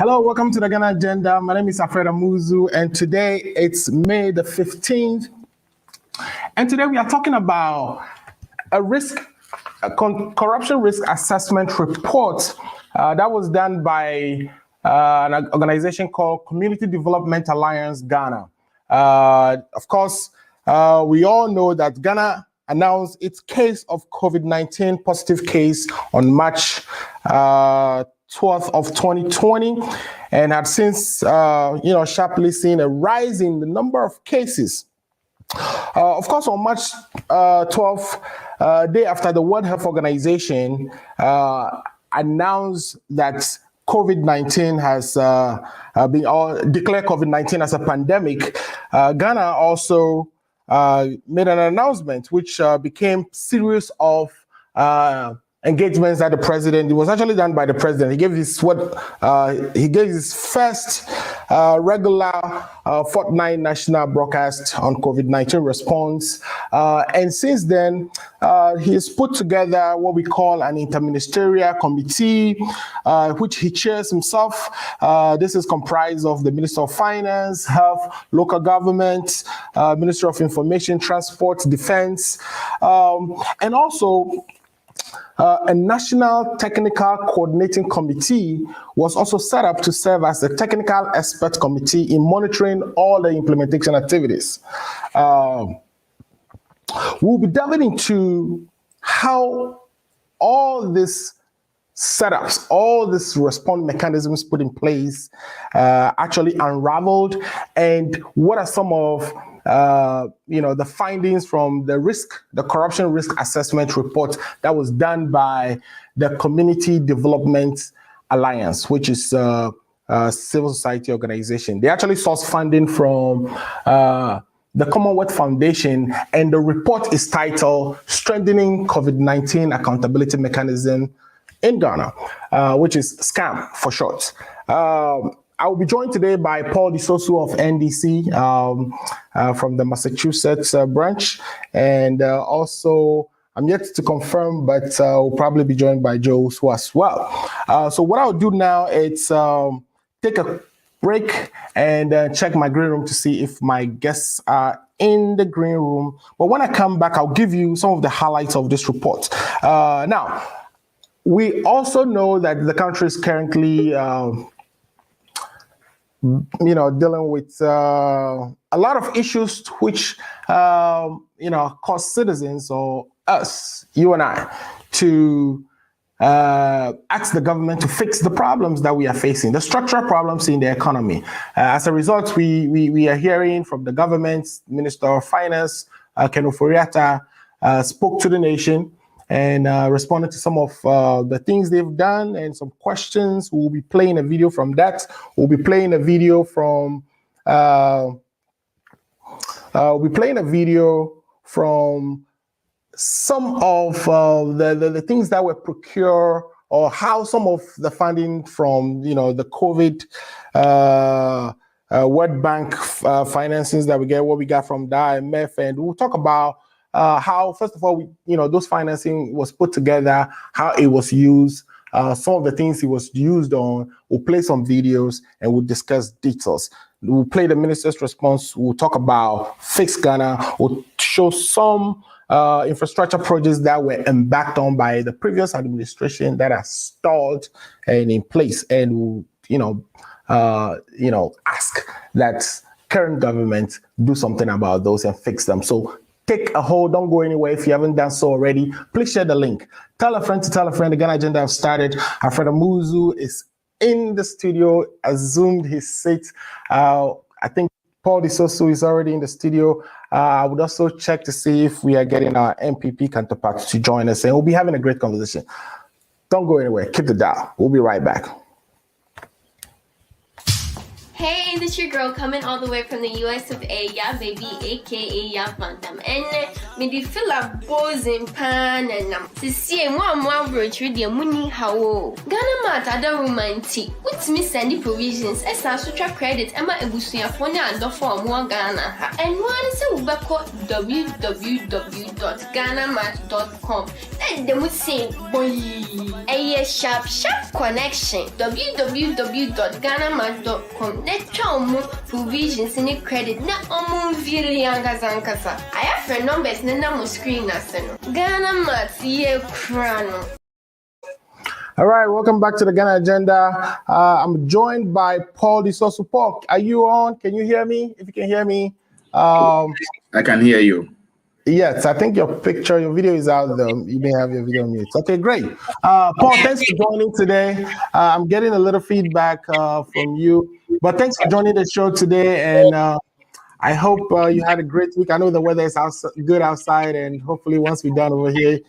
Hello, welcome to the Ghana Agenda. My name is Alfred Amuzu, and today it's May the 15th. And today we are talking about a corruption risk assessment report that was done by an organization called Community Development Alliance Ghana. Of course, we all know that Ghana announced its case of COVID-19 positive case on March 12th of 2020, and had since, sharply seen a rise in the number of cases. Of course, on March 12th, day after the World Health Organization announced that COVID-19 has declared COVID-19 as a pandemic, Ghana also made an announcement which became series of engagements that the president. It was actually done by the president. He gave his first regular fortnight national broadcast on COVID-19 response, and since then he's put together what we call an interministerial committee, which he chairs himself. This is comprised of the Minister of Finance, Health, Local Government, Minister of Information, Transport, Defense, and also a national technical coordinating committee was also set up to serve as a technical expert committee in monitoring all the implementation activities. We'll be delving into how all these setups, all these response mechanisms put in place actually unraveled, and what are some of the findings from the corruption risk assessment report that was done by the Community Development Alliance, which is a civil society organization. They actually sourced funding from the Commonwealth Foundation, and the report is titled Strengthening COVID-19 Accountability Mechanism in Ghana, which is SCAM for short. I will be joined today by Paul Disosu of NDC from the Massachusetts branch, and also I'm yet to confirm, but I'll probably be joined by Joe as well. So what I'll do now is take a break and check my green room to see if my guests are in the green room. But when I come back, I'll give you some of the highlights of this report. Now, we also know that the country is currently dealing with a lot of issues which, cause citizens or us, you and I, to ask the government to fix the problems that we are facing, the structural problems in the economy. As a result, we are hearing from the government. Minister of Finance, Ken Oforiatta, spoke to the nation and responded to some of the things they've done and some questions. We'll be playing a video from that. We'll be playing a video from some of the things that were procured, or how some of the funding from the COVID World Bank financings that we get, what we got from the IMF, and we'll talk about how, first of all, those financing was put together, how it was used, some of the things it was used on. We'll play some videos and we'll discuss details. We'll play the minister's response. We'll talk about Fix Ghana. We'll show some infrastructure projects that were embarked on by the previous administration that are stalled and in place, and we'll, ask that current government do something about those and fix them. So take a hold, don't go anywhere. If you haven't done so already, please share the link. Tell a friend to tell a friend. The Ghana Agenda have started. Alfred Amuzu is in the studio, assumed his seat. I think Paul Disosu is already in the studio. I would also check to see if we are getting our MPP counterparts to join us, and we'll be having a great conversation. Don't go anywhere. Keep the dial. We'll be right back. Hey, this your girl coming all the way from the US of A, yeah baby, aka ya Bantam. And me di feel a boys in pan and to see one bridge with your money how Ghana mat ada romantic. What's me sandy provisions? Esa sutra credit Emma Ebusuya phone and the form one Ghana. And one is a www.ghanamat.com. And then we say, boy, a sharp connection. www.ghanamat.com. Let's try provisions in the credit. Na really ankasa. I have friend numbers na mo screen na seno. Ghanamat ye crano. All right, welcome back to the Ghana Agenda. I'm joined by Paul Disosu. Paul, are you on? Can you hear me? If you can hear me. I can hear you. Yes, I think your video is out there. You may have your video on mute. Okay, great. Paul, thanks for joining today. I'm getting a little feedback from you, but thanks for joining the show today. And I hope you had a great week. I know the weather is good outside, and hopefully once we're done over here,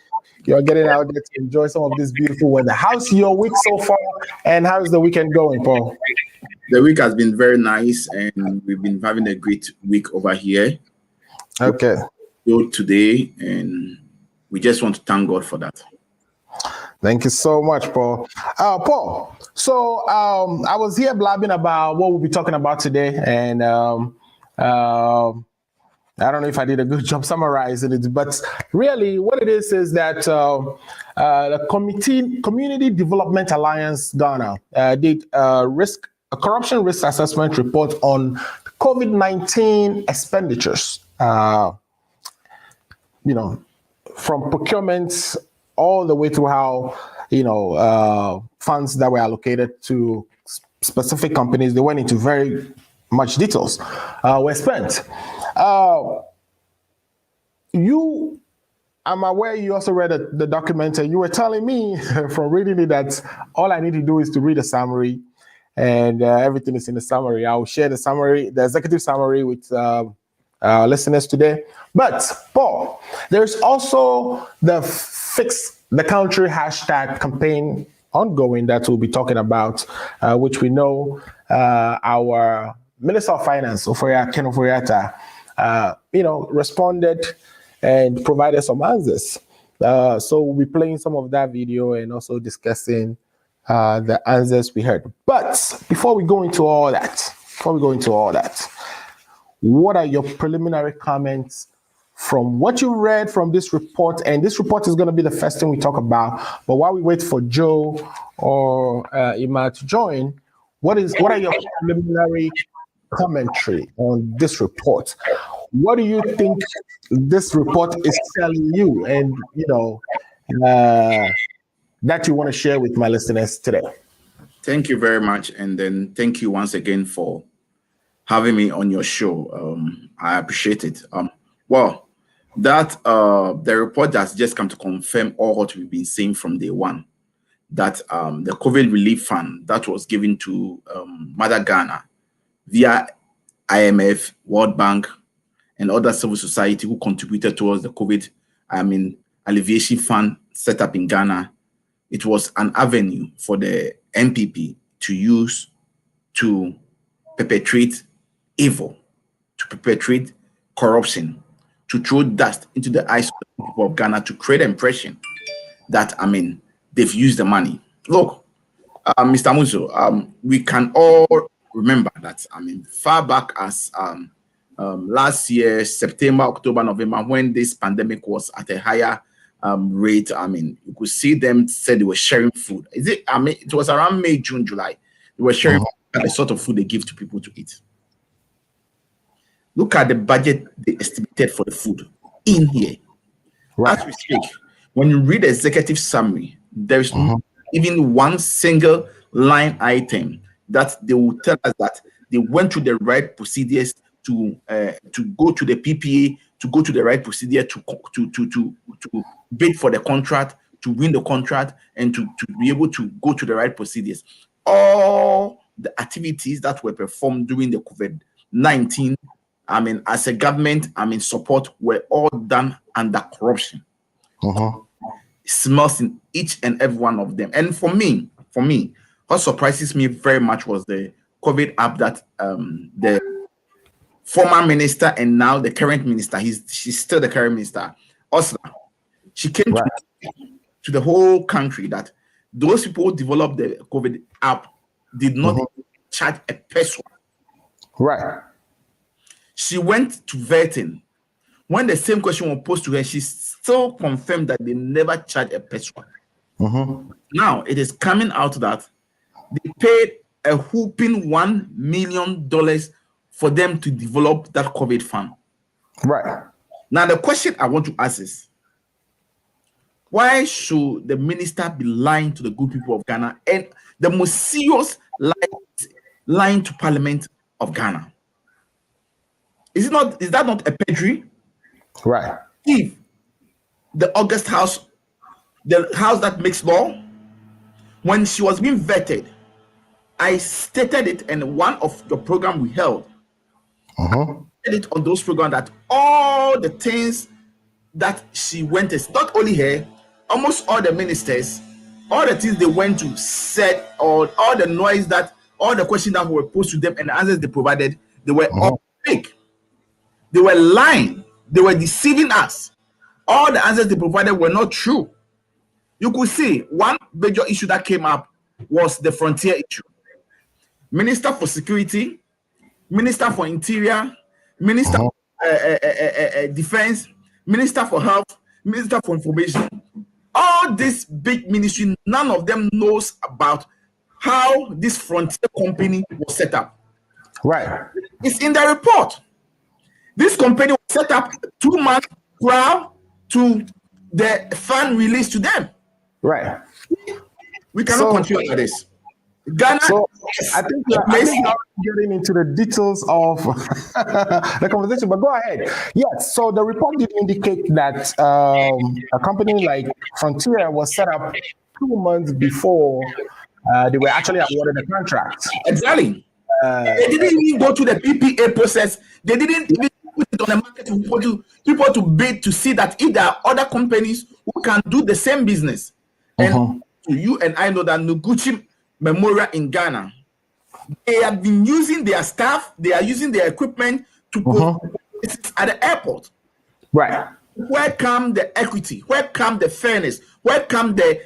you're getting out there to enjoy some of this beautiful weather. How's your week so far, and how's the weekend going, Paul? The week has been very nice, and we've been having a great week over here. Okay. Today, and we just want to thank God for that. Thank you so much, Paul. Paul, so I was here blabbing about what we'll be talking about today, and I don't know if I did a good job summarizing it, but really what it is that the Community Development Alliance Ghana did a corruption risk assessment report on COVID-19 expenditures. From procurement all the way through how, funds that were allocated to specific companies, they went into very much details, were spent. I'm aware you also read the document, and you were telling me from reading it that all I need to do is to read a summary, and everything is in the summary. I'll share the summary, the executive summary, with our listeners today. But Paul, there's also the Fix the Country hashtag campaign ongoing that we'll be talking about, which we know our Minister of Finance, Ken Oforiatta, responded and provided some answers. So we'll be playing some of that video and also discussing the answers we heard. But before we go into all that, what are your preliminary comments from what you read from this report? And this report is going to be the first thing we talk about. But while we wait for Joe or Ima to join, what are your preliminary commentary on this report? What do you think this report is telling you, and that you want to share with my listeners today? Thank you very much, and then thank you once again for having me on your show. I appreciate it. The report has just come to confirm all what we've been saying from day one, that the COVID relief fund that was given to Mother Ghana via IMF, World Bank, and other civil society who contributed towards the COVID alleviation fund set up in Ghana, it was an avenue for the NPP to use to perpetrate evil, to perpetrate corruption, to throw dust into the eyes of the people of Ghana, to create an impression that, they've used the money. Look, Mr. Muzo, we can all remember that, far back as last year, September, October, November, when this pandemic was at a higher rate, you could see them say they were sharing food. It was around May, June, July. They were sharing the sort of food they give to people to eat. Look at the budget they estimated for the food in here. Right. As we speak, when you read the executive summary, there is not even one single line item that they will tell us that they went through the right procedures to go to the PPA, to go to the right procedure to bid for the contract, to win the contract, and to be able to go to the right procedures. All the activities that were performed during the COVID-19, as a government, support, were all done under corruption. It smells in each and every one of them. And for me, what surprises me very much was the COVID app that the former minister and now the current minister, she's still the current minister, Osla, she came to the whole country that those people who developed the COVID app did not charge a peso. Right. She went to vetting when the same question was posed to her, she still confirmed that they never charged a peso. Now it is coming out that they paid a whooping $1 million for them to develop that COVID fund. Right. Now the question I want to ask is, why should the minister be lying to the good people of Ghana? And the most serious lying to Parliament of Ghana. Is that not a perjury? Right. If the August House, the house that makes law, when she was being vetted, I stated it in one of the program we held. It on those programs that all the things that she went to, not only her, almost all the ministers, all the things they went to said, or all the noise that, all the questions that were posed to them and the answers they provided, they were all fake. They were lying. They were deceiving us. All the answers they provided were not true. You could see one major issue that came up was the frontier issue. Minister for Security, Minister for Interior, Minister for Defense, Minister for Health, Minister for Information. All this big ministry, none of them knows about how this frontier company was set up. Right. It's in the report. This company was set up 2 months prior to the fund released to them. Right. We cannot continue like this. Ghana. So I think you're getting into the details of the conversation, but go ahead. Yes. So the report did indicate that a company like Frontier was set up 2 months before they were actually awarded the contract. Exactly. They didn't even go to the PPA process. They didn't even put it on the market for people to bid to see that if there are other companies who can do the same business. And you and I know that Noguchi Memorial in Ghana, they have been using their staff, they are using their equipment to put at the airport. Right. Where come the equity? Where come the fairness? Where come the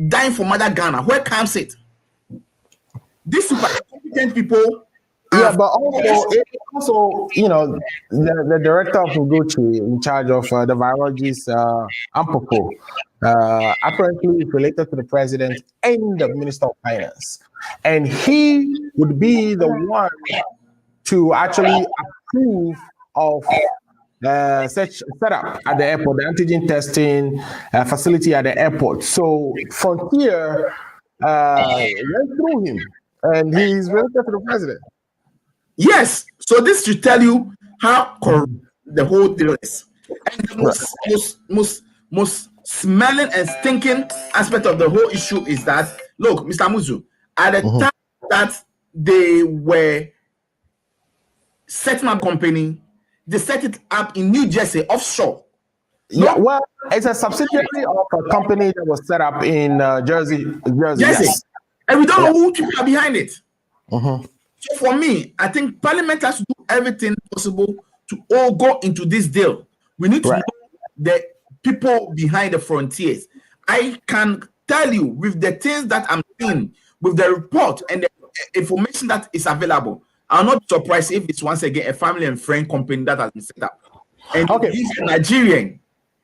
dying for Mother Ghana? Where comes it? These super competent people. Yeah, but also, you know, the director of Noguchi in charge of the virologists, Ampopo, apparently is related to the president and the minister of finance, and he would be the one to actually approve of such setup at the airport, the antigen testing facility at the airport. So Frontier went through him, and he's related to the president. Yes, so this should tell you how corrupt the whole deal is. And the most smelling and stinking aspect of the whole issue is that, look, Mr. Muzu, at the time that they were setting up company, they set it up in New Jersey offshore. Yeah, well, it's a subsidiary of a company that was set up in Jersey. Yes. And we don't know who people are behind it. So for me, I think Parliament has to do everything possible to all go into this deal. We need to know the people behind the frontiers. I can tell you with the things that I'm seeing, with the report and the information that is available, I'm not surprised if it's once again a family and friend company that has been set up. And he's a Nigerian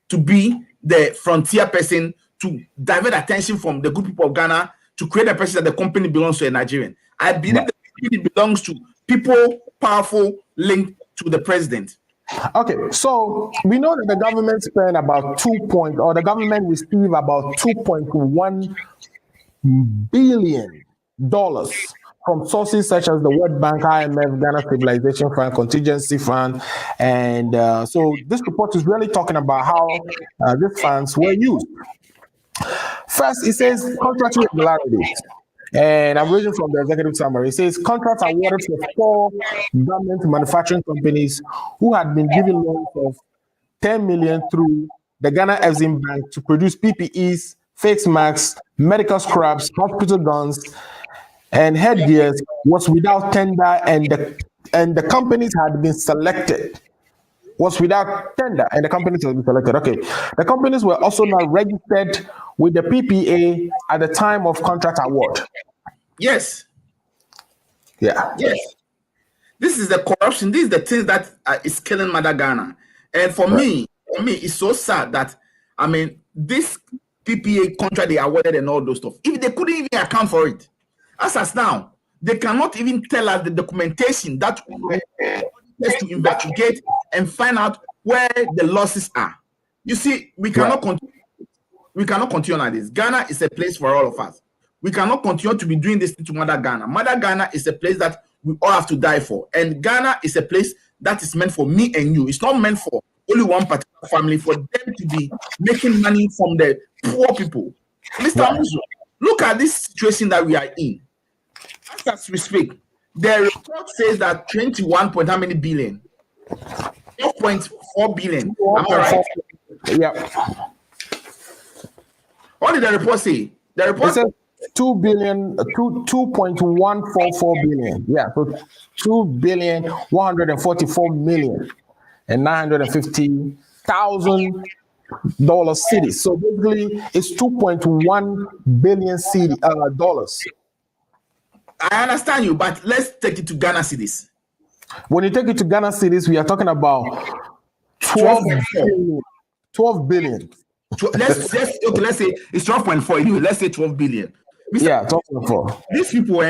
to be the frontier person to divert attention from the good people of Ghana to create a person that the company belongs to a Nigerian. I believe it belongs to people powerful linked to the president. Okay, so we know that the government spent about the government received about $2.1 billion from sources such as the World Bank, IMF, Ghana Stabilization Fund, Contingency Fund, and so this report is really talking about how these funds were used. First, it says contract irregularities. And I'm reading from the executive summary. It says contracts awarded for 4 government manufacturing companies who had been given loans of $10 million through the Ghana Exim Bank to produce PPEs, face masks, medical scrubs, hospital gowns, and headgears was without tender, and the companies had been selected. Was without tender, and the companies had been selected. Okay, the companies were also not registered with the PPA at the time of contract award. Yes. Yeah. Yes. This is the corruption. This is the thing that is killing Mother Ghana. And for me, it's so sad that, I mean, this PPA contract they awarded and all those stuff, if they couldn't even account for it, as now, they cannot even tell us the documentation that to investigate and find out where the losses are. You see, we cannot continue. We cannot continue like this. Ghana is a place for all of us. We cannot continue to be doing this to Mother Ghana. Mother Ghana is a place that we all have to die for. And Ghana is a place that is meant for me and you. It's not meant for only one particular family, for them to be making money from the poor people. Mr. Amuzo, look at this situation that we are in. As we speak, the report says that 21 point how many billion? 12.4 billion. Am I right? Yeah. What did the report say? The report says 2 billion, 2.144 billion. Yeah, so 2,144,000,000 and $950,000 cities. So basically, it's 2.1 billion dollars. I understand you, but let's take it to Ghana cities. When you take it to Ghana cities, we are talking about 12 billion. 12 billion. Let's say it's 12.4. Anyway, let's say 12 billion. Yeah, 12.4. These people,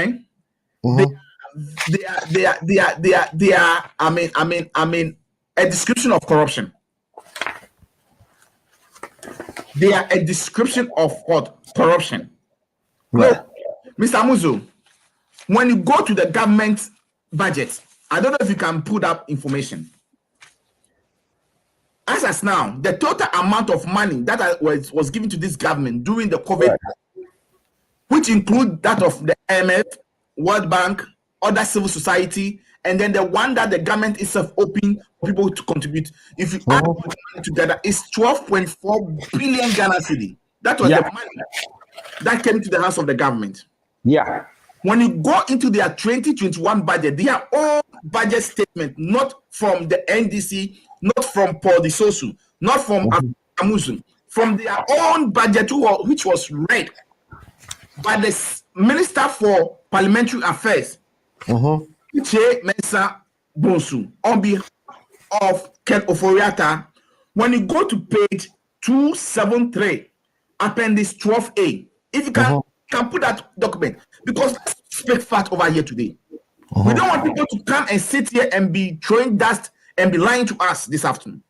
they are. I mean, a description of corruption. They are a description of what? Corruption. Right. Look, Mr. Amuzo, when you go to the government budget, I don't know if you can put up information. As now, the total amount of money that was given to this government during the COVID, which include that of the IMF, World Bank, other civil society, and then the one that the government itself open for people to contribute. If you add the money together, it's 12.4 billion Ghana cedi. That was the money that came to the hands of the government. Yeah. When you go into their 2021 budget, their own budget statement, not from the NDC, not from Paul Disosu, not from Amuzu, from their own budget, which was read by the Minister for Parliamentary Affairs, Che Mensa Bonsu, on behalf of Ken Oforiata. When you go to page 273, Appendix 12A, if you can put that document, because let's speak fact over here today. We don't want people to come and sit here and be throwing dust and be lying to us this afternoon.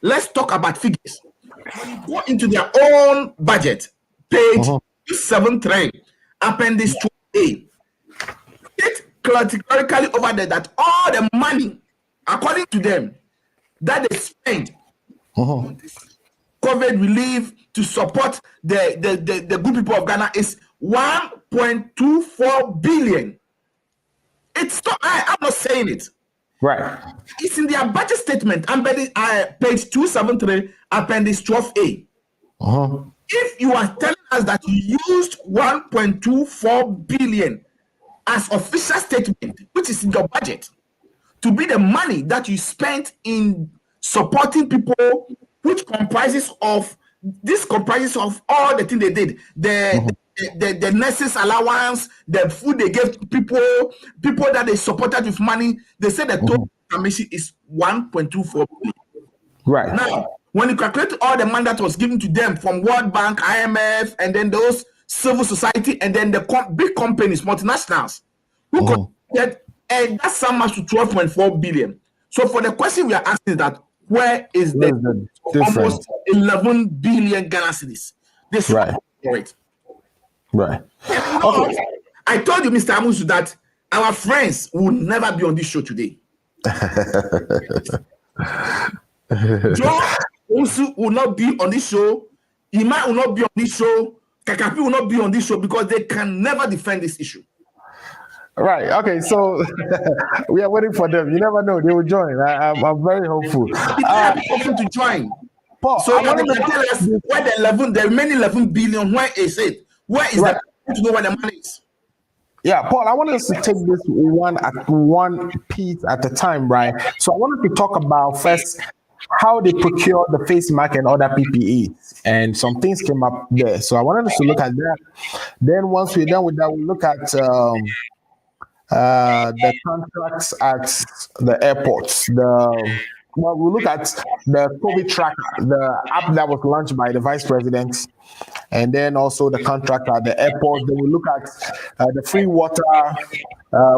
Let's talk about figures. When you go into their own budget, page 273, Appendix 12A, it's categorically over there that all the money, according to them, that they spend on this COVID relief to support the good people of Ghana is 1.24 billion. It's not, I'm not saying it. Right. It's in their budget statement, page 273, Appendix 12A. If you are telling us that you used 1.24 billion as official statement, which is in your budget, to be the money that you spent in supporting people, which comprises of all the things they did, the nurses allowance, the food they gave to people that they supported with money. They said the total commission is 1.24 billion. Right. Now, when you calculate all the money that was given to them from World Bank, IMF, and then those civil society, and then the big companies, multinationals, who contributed, and that's how much to 12.4 billion. So for the question we are asking is that where is the almost 11 billion Ghana cedis? This right. For it. Right. I told you, Mr. Amuzu, that our friends will never be on this show today. Joe Onsu will not be on this show. Ima will not be on this show. Kakapi will not be on this show because they can never defend this issue. Right. Okay. So we are waiting for them. You never know. They will join. I'm very hopeful. Hopeful to join. Paul, so they can tell us where the remaining 11 billion, where is it? Where is that? To know where the money is. Yeah, Paul, I wanted us to take this one piece at a time, right? So I wanted to talk about first how they procure the face mask and other PPEs, and some things came up there. So I wanted us to look at that. Then once we're done with that, we'll look at the contracts at the airports. Well, we look at the COVID tracker, the app that was launched by the vice president, and then also the contract at the airport. Then we look at the free water,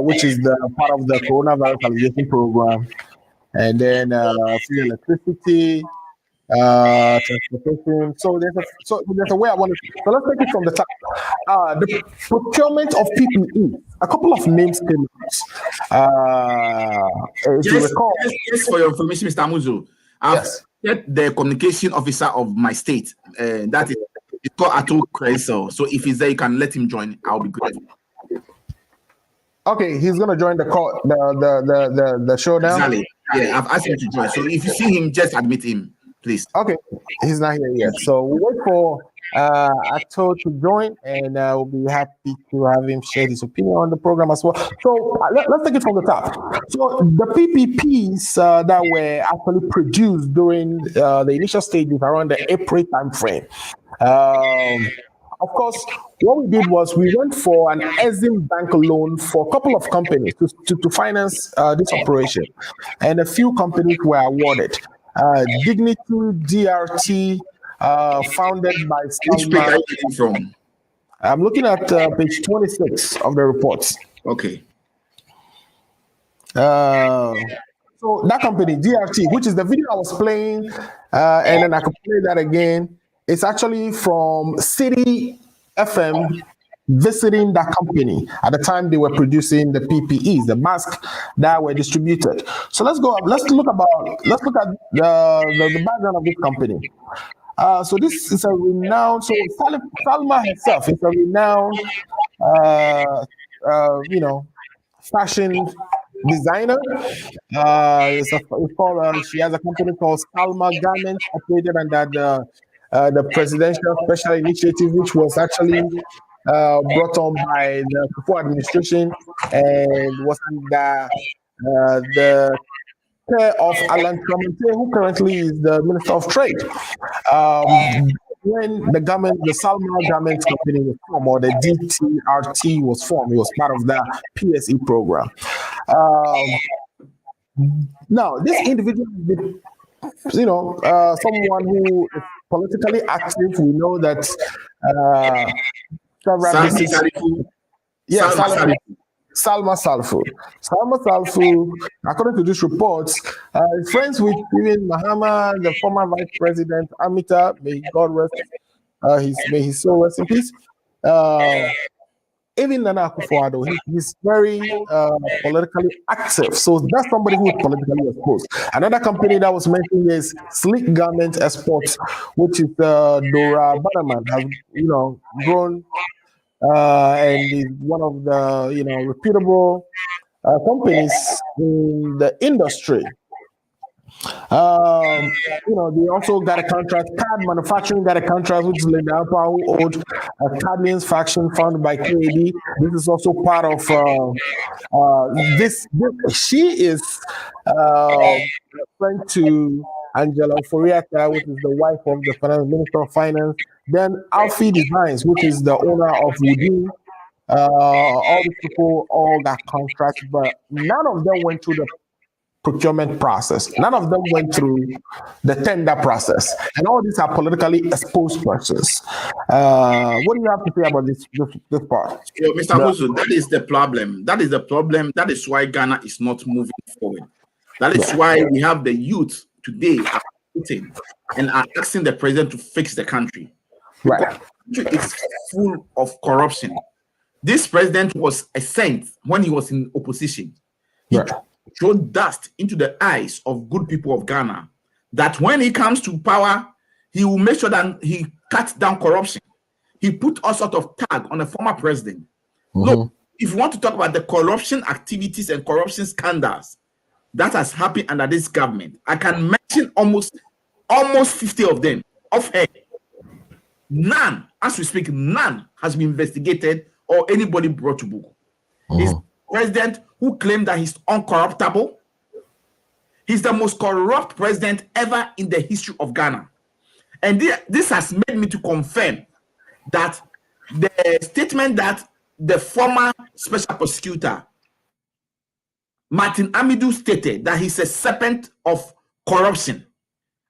which is the part of the coronavirus alleviation program, and then free electricity, transportation. So there's a way I want to. So let's take it from the top. The procurement of PPE. A couple of names came out. If you recall, yes, for your information, Mr. Amuzu, I've get the communication officer of my state. That is, it's called Atul Kreisel. So if he's there, you can let him join. I'll be grateful. Okay, he's gonna join the call, the show now. Exactly. Yeah, I've asked him to join. So if you see him, just admit him, please. Okay, he's not here yet. So we'll wait for Ato to join, and we'll be happy to have him share his opinion on the program as well. So let's take it from the top. So the PPPs that were actually produced during the initial stages around the April timeframe. Of course, what we did was we went for an Exim Bank loan for a couple of companies to finance this operation, and a few companies were awarded. Dignity DRT, founded by Which page are you looking from? I'm looking at page 26 of the reports. Okay. So that company, DRT, which is the video I was playing, and then I can play that again. It's actually from City FM visiting that company at the time they were producing the PPEs, the masks that were distributed. So let's look at the background of this company. So this is a renowned. So Salma herself is a renowned, fashion designer. She has a company called Salma Garments, operated under the Presidential Special Initiative, which was actually brought on by the Kufuor administration and was under the care of Alan Clemente, who currently is the Minister of Trade. When the Salma Garments Company was formed, or the DTRT was formed, it was part of the PSE program. Now, this individual has been, someone who is politically active. We know that Salma Salfu, according to this report, is friends with even Mahama, the former vice president, Amita, may God rest, may his soul rest in peace. Even Nana Akufo-Addo, he's very politically active. So that's somebody who is politically exposed. Another company that was mentioned is Sleek Garment Exports, which is Dora Bannerman, has grown and is one of the reputable companies in the industry. They also got a contract. Card Manufacturing got a contract with Linda Alpa, who owed a Cardinals faction founded by KAD. This is also part of this. She is friend to Angela Foriata, which is the wife of the Minister of Finance. Then Alfie Designs, which is the owner of Woody. All these people all got contracts, but none of them went through the procurement process. None of them went through the tender process, and all these are politically exposed persons. What do you have to say about this part? Mr. Musu, that is the problem. That is the problem. That is why Ghana is not moving forward. That is why we have the youth today are sitting and are asking the president to fix the country. Right. The country is full of corruption. This president was a saint when he was in opposition. He thrown dust into the eyes of good people of Ghana, that when he comes to power, he will make sure that he cuts down corruption. He put all sort of tag on the former president. Look, if you want to talk about the corruption activities and corruption scandals that has happened under this government, I can mention almost 50 of them offhand. None, as we speak, none has been investigated or anybody brought to book. He's president who claimed that he's uncorruptible. He's the most corrupt president ever in the history of Ghana. And this has made me to confirm that the statement that the former special prosecutor Martin Amidu stated that he's a serpent of corruption,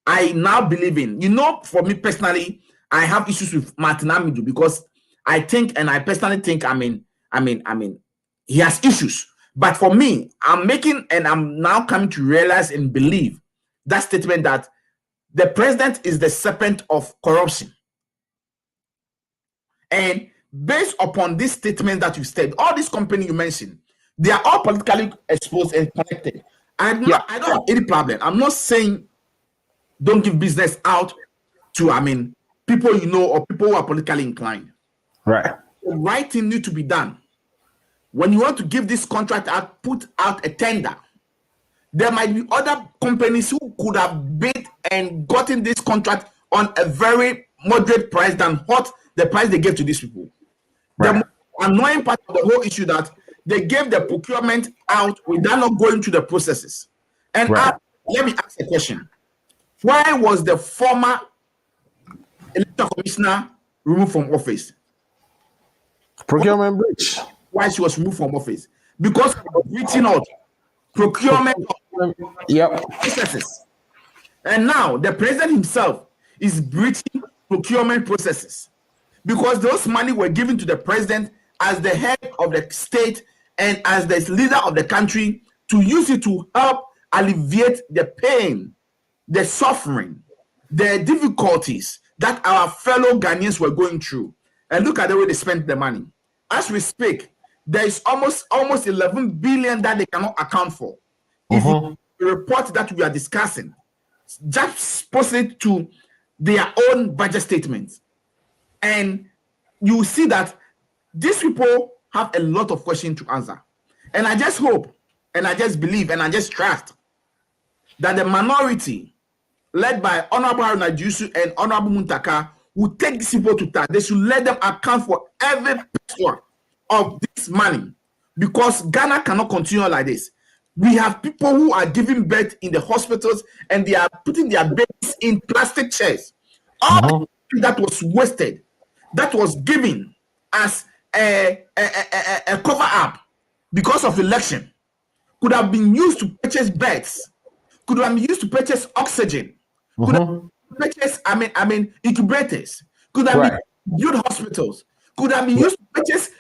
I now believe in. For me personally, I have issues with Martin Amidu because I personally think, he has issues. But for me, I'm now coming to realize and believe that statement that the president is the serpent of corruption. And based upon this statement that you said, all these companies you mentioned, they are all politically exposed and connected. I don't have any problem. I'm not saying don't give business out to, people or people who are politically inclined. Right. The right thing needs to be done. When you want to give this contract out, put out a tender. There might be other companies who could have bid and gotten this contract on a very moderate price than what the price they gave to these people. Right. The annoying part of the whole issue that they gave the procurement out without not going through the processes. And right. Let me ask a question. Why was the former electoral commissioner removed from office? Procurement breach. Why she was removed from office? Because of reaching out procurement processes. And now the president himself is breaching procurement processes because those money were given to the president as the head of the state and as the leader of the country to use it to help alleviate the pain, the suffering, the difficulties that our fellow Ghanaians were going through. And look at the way they spent the money. As we speak, there is almost 11 billion that they cannot account for. If the report that we are discussing, just post it to their own budget statements, and you see that these people have a lot of questions to answer. And I just hope, and I just believe, and I just trust that the minority, led by Honorable Haruna Jusu and Honorable Muntaka, will take these people to task. They should let them account for every person of this money, because Ghana cannot continue like this. We have people who are giving birth in the hospitals and they are putting their babies in plastic chairs. All that was wasted, that was given as a cover up because of election, could have been used to purchase beds, could have been used to purchase oxygen, could have purchased incubators, could have been built hospitals, could have been used to purchase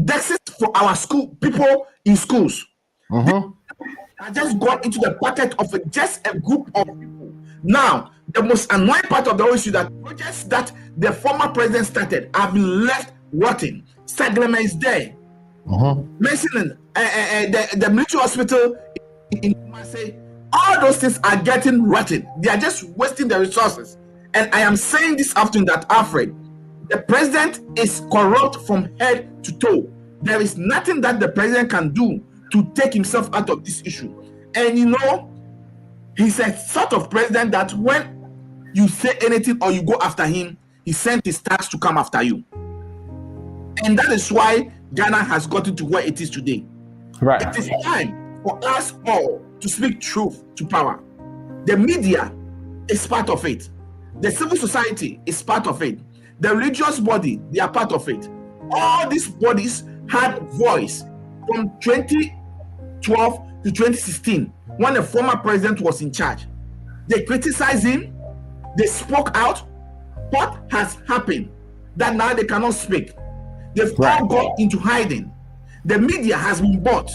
desks for our school people in schools. I just got into the pocket of just a group of people. Now, the most annoying part of the whole issue that projects that the former president started have been left rotting. Saglema is there. Mentioning the military hospital in Marseille, all those things are getting rotten. They are just wasting the resources. And I am saying this afternoon that, Alfred, the president is corrupt from head to toe. There is nothing that the president can do to take himself out of this issue. And he's a sort of president that when you say anything or you go after him, he sent his staff to come after you. And that is why Ghana has gotten to where it is today. Right. It is time for us all to speak truth to power. The media is part of it. The civil society is part of it. The religious body, they are part of it. All these bodies had voice from 2012 to 2016 when the former president was in charge. They criticized him. They spoke out. What has happened that now they cannot speak? They've all gone into hiding. The media has been bought.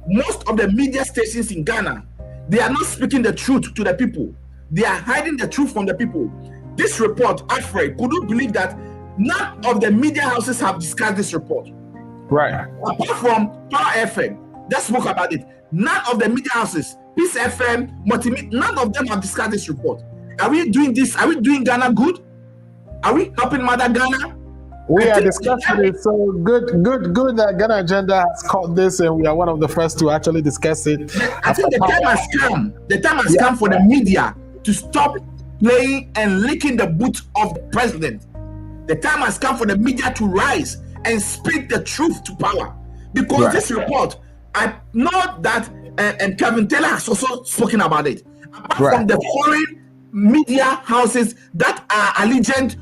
Most of the media stations in Ghana, they are not speaking the truth to the people. They are hiding the truth from the people. This report, Alfred, could you believe that none of the media houses have discussed this report? Right. Apart from Power FM, that spoke about it. None of the media houses, Peace FM, Multimedia, none of them have discussed this report. Are we doing this? Are we doing Ghana good? Are we helping Mother Ghana? We are discussing it. So good that Ghana Agenda has caught this, and we are one of the first to actually discuss it. I think the time has come. The time has come for the media to stop playing and licking the boot of the president. The time has come for the media to rise and speak the truth to power. Because this report, I know that and Kevin Taylor has also spoken about it. Apart from the foreign media houses that are allegiant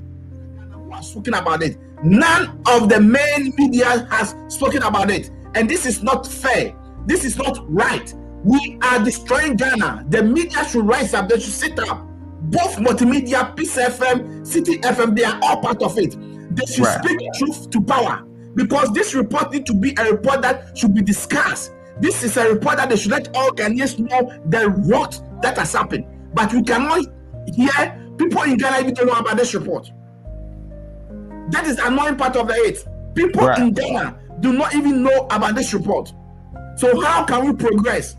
who have spoken about it, none of the main media has spoken about it. And this is not fair. This is not right. We are destroying Ghana. The media should rise up. They should sit up. Both multimedia, Peace FM, City FM, they are all part of it. They should speak truth to power, because this report needs to be a report that should be discussed. This is a report that they should let all Ghanaians know the rot that has happened. But we cannot hear people in Ghana even don't know about this report. That is the annoying part of it. People in Ghana do not even know about this report. So how can we progress?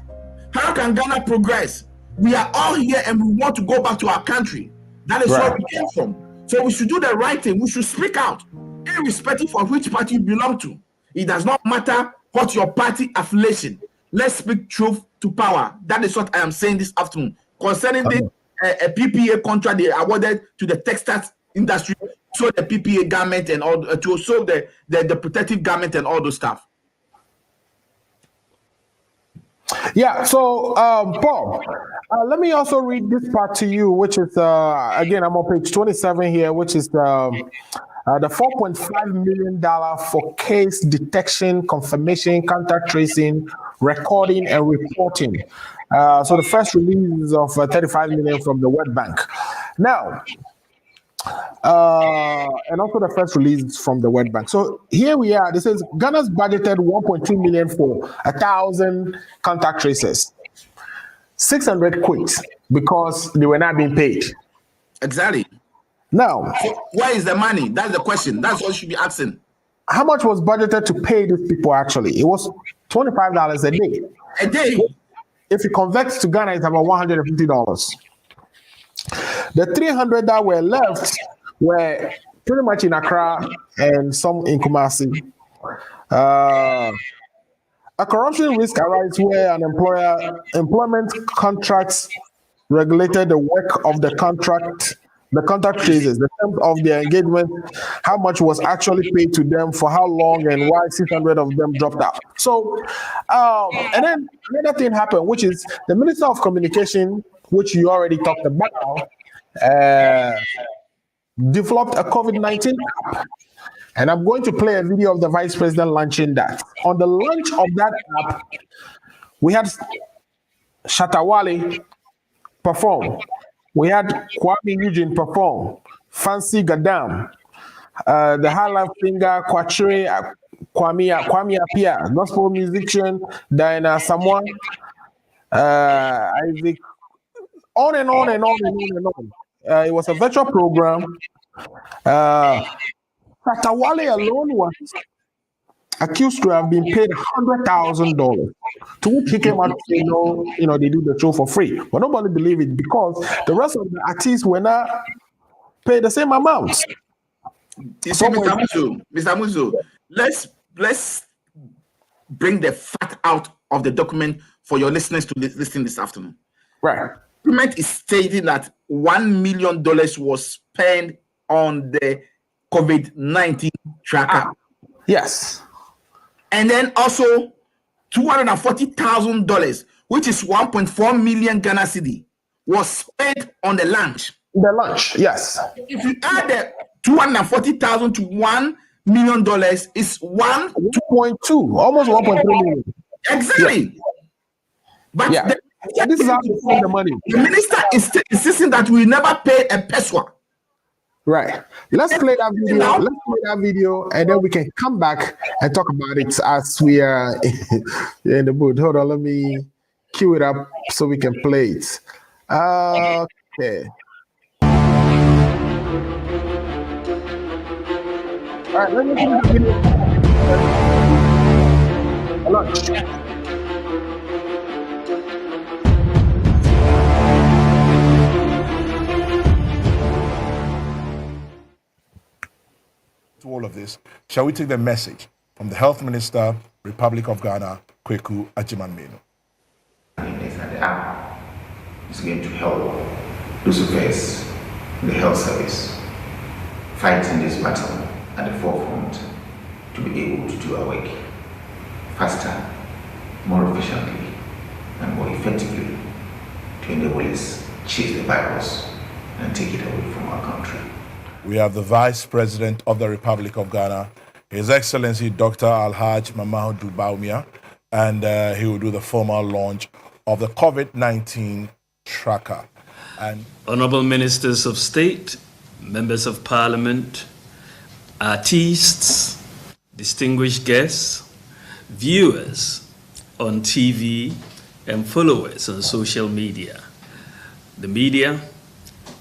How can Ghana progress? We are all here and we want to go back to our country. That is where we came from. So we should do the right thing. We should speak out, irrespective of which party you belong to. It does not matter what your party affiliation. Let's speak truth to power. That is what I am saying this afternoon concerning the PPA contract they awarded to the textile industry, so the PPA garment and all, to solve the protective garment and all those stuff. Yeah, so Paul, let me also read this part to you, which is, again, I'm on page 27 here, which is the $4.5 million for case detection, confirmation, contact tracing, recording, and reporting. So the first release of $35 million from the World Bank. Now, and also the first release from the World Bank. So here we are. This is Ghana's budgeted 1.2 million for 1,000 contact tracers. 600 quit because they were not being paid. Exactly. Now, so where is the money? That's the question. That's what you should be asking. How much was budgeted to pay these people actually? It was $25 a day. A day? If you convert to Ghana, it's about $150. The 300 that were left were pretty much in Accra and some in Kumasi. A corruption risk arises where an employment contracts regulated the work of the contact tracers, the terms of their engagement, how much was actually paid to them, for how long, and why 600 of them dropped out. So, and then another thing happened, which is the Minister of Communication, which you already talked about, developed a COVID-19 app. And I'm going to play a video of the Vice President launching that. On the launch of that app, we had Shatawale perform. We had Kwame Eugene perform. Fancy Gadam. The High Life singer Kwachere Kwame Apia. Gospel musician Diana Samoa. Isaac. On and on and on and on and on. It was a virtual program. Shatawale alone was accused to have been paid $100,000. To which he came out to say, no, they do the show for free. But nobody believed it because the rest of the artists were not paid the same amount. You see, Mr. Muzo, let's bring the fact out of the document for your listeners to listen this afternoon. Right. The document is stating that $1 million was spent on the COVID-19 tracker. Yes. And then also $240,000, which is 1.4 million Ghana cedi, was spent on the launch. The launch, yes. If you add the 240,000 to $1 million, it's 2.2, almost 1.3 million. Exactly. Yeah. But this is how to spend the money. The minister is insisting that we never pay a peso. Right. Let's play that video, and then we can come back and talk about it as we are in the mood. Hold on, let me cue it up so we can play it. Okay. All right, let me do the video. To all of this, shall we take the message from the Health Minister, Republic of Ghana, Kweku Agyemang-Manu? The app is going to help those of us in the health service fighting this battle at the forefront to be able to do our work faster, more efficiently, and more effectively to enable us chase the virus and take it away from our country. We have the Vice President of the Republic of Ghana, His Excellency Dr. Alhaj Mamadu Baumia, and he will do the formal launch of the COVID-19 tracker. And Honorable Ministers of State, Members of Parliament, artists, distinguished guests, viewers on TV, and followers on social media, the media,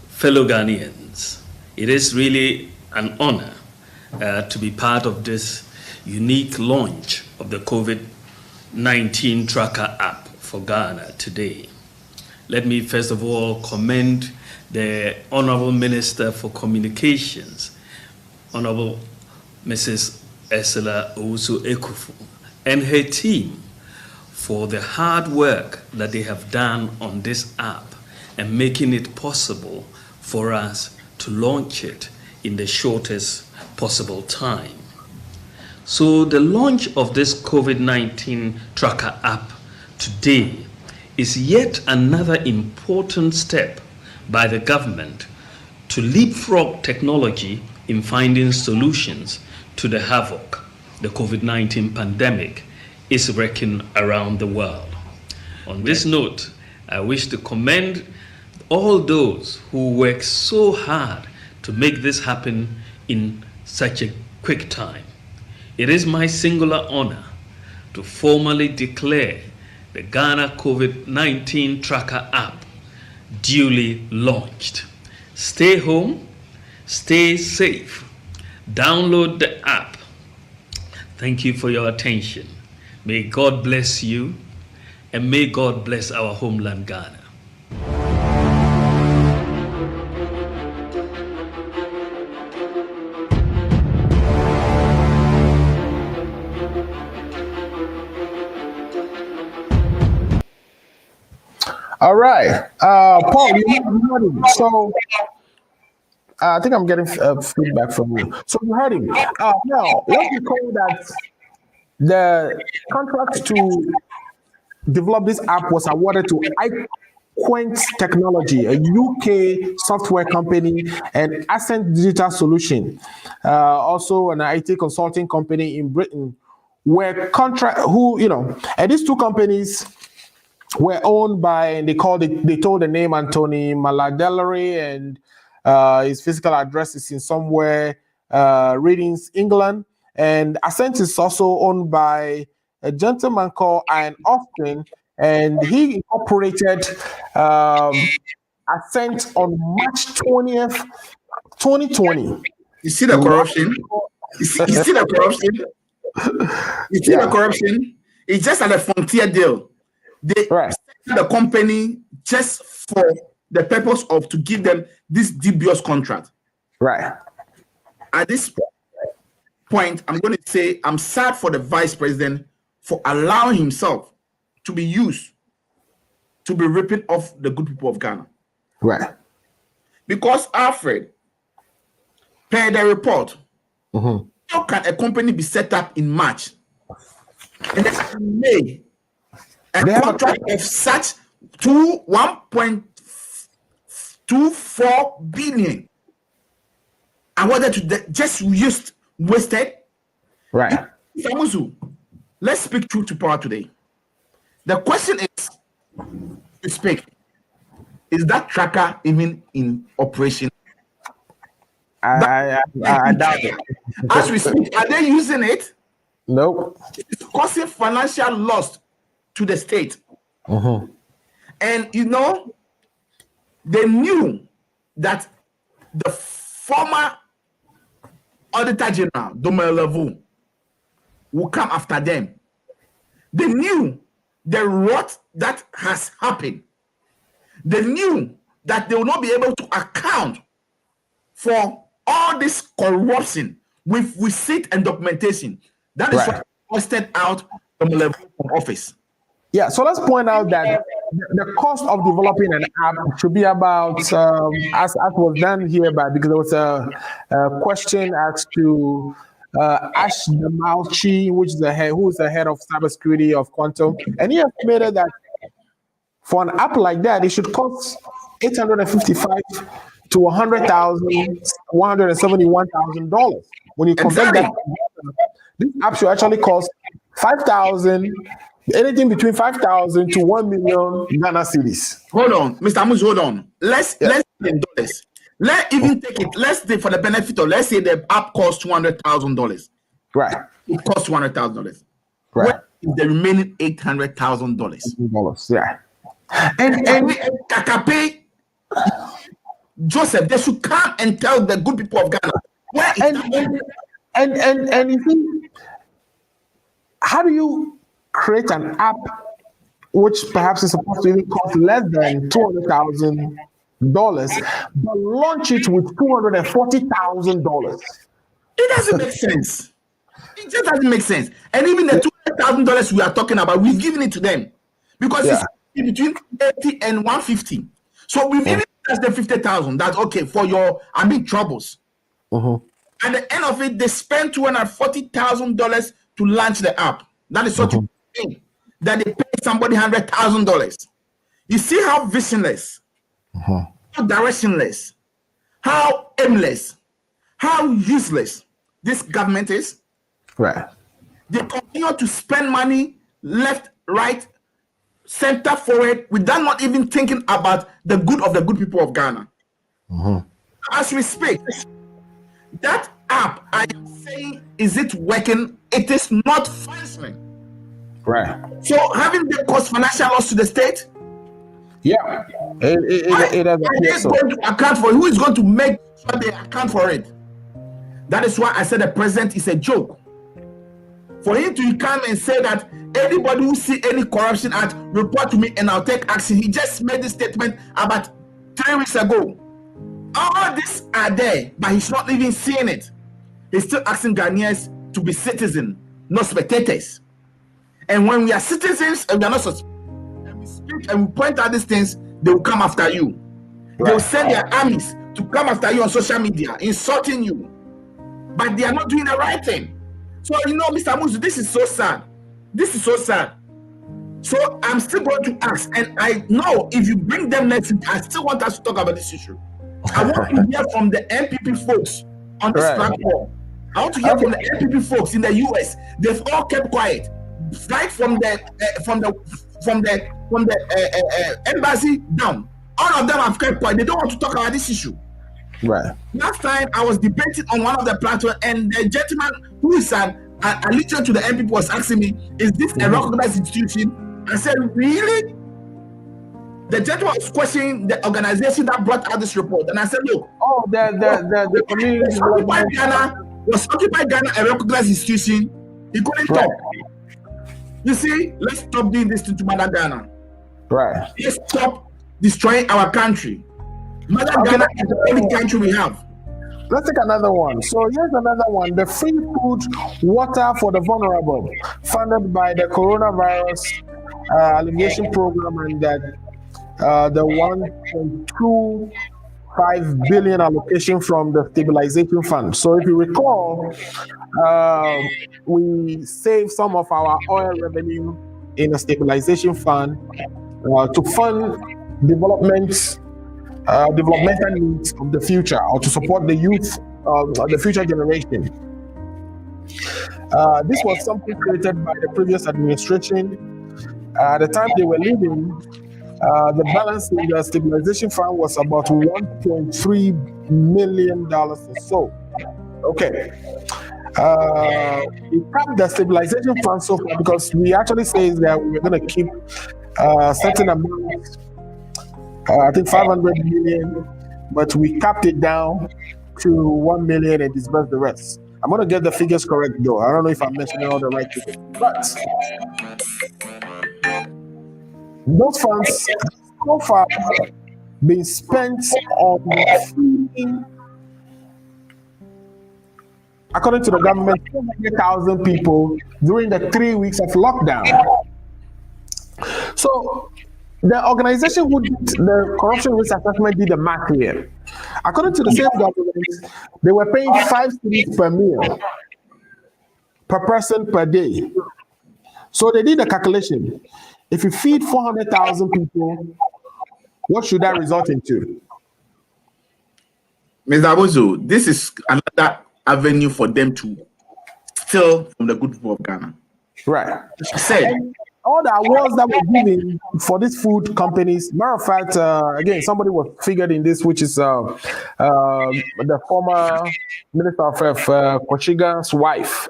fellow Ghanaians, it is really an honor to be part of this unique launch of the COVID-19 tracker app for Ghana today. Let me first of all commend the Honorable Minister for Communications, Honorable Mrs. Ursula Owusu-Ekufu, and her team for the hard work that they have done on this app and making it possible for us to launch it in the shortest possible time. So the launch of this COVID-19 tracker app today is yet another important step by the government to leapfrog technology in finding solutions to the havoc the COVID-19 pandemic is wreaking around the world. On this note, I wish to commend all those who work so hard to make this happen in such a quick time. It is my singular honor to formally declare the Ghana COVID-19 tracker app duly launched. Stay home, stay safe, download the app. Thank you for your attention. May God bless you, and may God bless our homeland Ghana. All right. Paul, you heard him. So I think I'm getting feedback from you. So you heard him. Now, let's recall that the contract to develop this app was awarded to iQuint Technology, a UK software company, and Ascent Digital Solution, also an IT consulting company in Britain, and these two companies were owned by, and they told the name Anthony Maladellery, and his physical address is in somewhere, Readings, England. And Ascent is also owned by a gentleman called Ian Austin, and he incorporated Ascent on March 20th, 2020. You see the corruption? You see the corruption? You see the corruption? It's just like a frontier deal. They set the company just for the purpose of to give them this dubious contract. Right. At this point, I'm going to say I'm sad for the vice president for allowing himself to be used to be ripping off the good people of Ghana. Right. Because Alfred, per the report, how can a company be set up in March and then in May a contract of such 1.24 billion awarded to just wasted? Right. Samuzu, let's speak truth to power today. The question is, to speak, is that tracker even in operation? I doubt it. As we speak, are they using it? Nope. It's causing financial loss to the state. And they knew that the former Auditor General, Domelevu, will come after them. They knew the rot that has happened. They knew that they will not be able to account for all this corruption with receipt and documentation. That is what posted out Domelevu from office. Yeah, so let's point out that the cost of developing an app should be about, as was done here, because there was a question asked to Ash Damalchi, who is the head of cybersecurity of Quantum, and he estimated that for an app like that, it should cost $855 to $171,000. When you convert that This app should actually cost 5,000, anything between 5,000 to 1 million Ghana cedis. Hold on, Mr. Amus, hold on. Let's in dollars. Let's even take it. Let's say for the benefit of, let's say the app costs $200,000. Right. It costs $200,000. Right. What is the remaining $800,000? Yeah. And Kakape, Joseph, they should come and tell the good people of Ghana where is and you think, how do you create an app which perhaps is supposed to even cost less than $200,000, but launch it with $240,000? It doesn't make sense. It just doesn't make sense. And even the $200,000 we are talking about, we've given it to them because it's between 80 and 150. So we've even touched the 50,000. That's okay for your troubles. At the end of it, they spent $240,000 to launch the app. That is such a thing that they pay somebody $100,000. You see how visionless, how directionless, how aimless, how useless this government is. Right. They continue to spend money left, right, center, forward, without not even thinking about the good of the good people of Ghana. As we speak, that app, I am saying, is it working? It is not functioning. Right. So having the cost financial loss to the state? Yeah. It has going to account for it? Who is going to make sure they account for it? That is why I said the president is a joke. For him to come and say that anybody who see any corruption act, report to me and I'll take action. He just made this statement about 3 weeks ago. All these are there, but he's not even seeing it. He's still asking Ghanaians to be citizens, not spectators. And when we are citizens and we are not and we speak and we point out these things, they will come after you. Right. They will send their armies to come after you on social media, insulting you. But they are not doing the right thing. So, Mr. Musu, this is so sad. This is so sad. So I'm still going to ask, and I know if you bring them next week, I still want us to talk about this issue. I want to hear from the MPP folks on this platform. I want to hear from the MPP folks in the US. They've all kept quiet, right from the embassy down. All of them have kept quiet. They don't want to talk about this issue. Right. Last time I was debating on one of the platforms, and the gentleman who is an allegiance to the MPP was asking me, "Is this a recognized institution?" I said, "Really?" The gentleman was questioning the organization that brought out this report, and I said, "Look, the community was Occupy Ghana a recognized institution?" He couldn't talk. You see, let's stop doing this to Mother Ghana. Right. Let's stop destroying our country. Mother Ghana is the only country we have. Let's take another one. So here's another one: the free food, water for the vulnerable, funded by the coronavirus alleviation program, and that the 1.25 billion allocation from the stabilization fund. So if you recall, we saved some of our oil revenue in a stabilization fund to fund developmental needs of the future, or to support the youth of the future generation. This was something created by the previous administration. At the time they were leaving, the balance in the stabilization fund was about $1.3 million or so. Okay. We capped the stabilization fund so far because we actually say that we're going to keep certain amounts. I think 500 million, but we capped it down to 1 million and disbursed the rest. I'm going to get the figures correct though. I don't know if I'm mentioning all the right figures, but those funds so far been spent on feeding, according to the government, 200,000 people during the 3 weeks of lockdown. So the organization who did the corruption risk assessment did the math here. According to the same government, they were paying 5 cedis per meal, per person per day. So they did the calculation. If you feed 400,000 people, what should that result into? Mr. Abozo, this is another avenue for them to still from the good people of Ghana. Right. She said, And all the awards that we're giving for these food companies, matter of fact, again, somebody was figured in this, which is the former Minister of Koshigan's wife,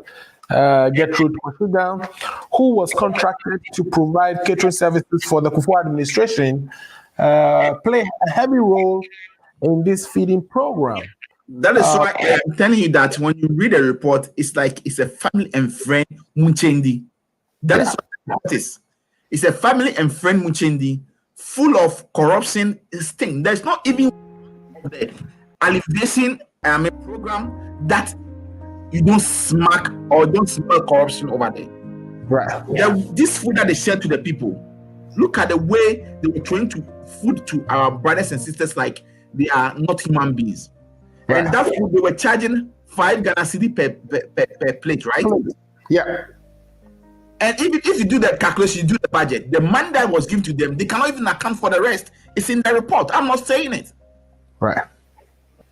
Gertrude Koshigan, who was contracted to provide catering services for the Kufuor administration, play a heavy role in this feeding program. that is why I'm telling you that when you read a report, it's like it's a family and friend Munchendi. That is what it is. It's a family and friend Munchendi full of corruption sting. There's not even the alleviation program that you don't smack or don't smell corruption over there. Right. This food that they share to the people, look at the way they were trying to food to our brothers and sisters like they are not human beings. Right. And that food they were charging 5 Ghana cedi per plate, right? Yeah. And if you do that calculation, you do the budget, the money that was given to them, they cannot even account for the rest. It's in the report. I'm not saying it. Right.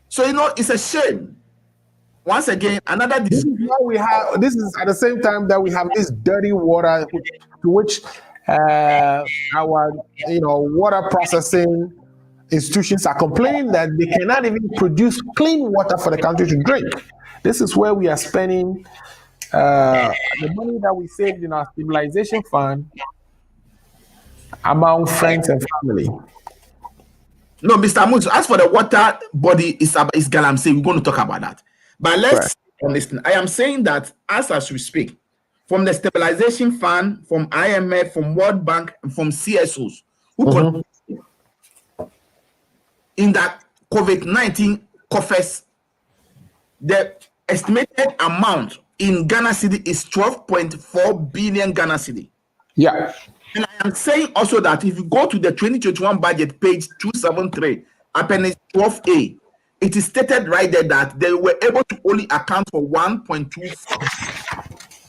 So it's a shame. Once again, another This is why we have. This is at the same time that we have this dirty water, to which our water processing institutions are complaining that they cannot even produce clean water for the country to drink. This is where we are spending the money that we saved in our stabilization fund among friends and family. No, Mr. Amuzu, as for the water body is Galamsey, we're going to talk about that. But let's listen. I am saying that as we speak, from the stabilization fund, from IMF, from World Bank, and from CSOs, who in that COVID-19 coffers, the estimated amount in Ghana cedi is 12.4 billion Ghana cedi. Yeah. And I am saying also that if you go to the 2021 budget, page 273, appendix 12A, it is stated right there that they were able to only account for 1.2.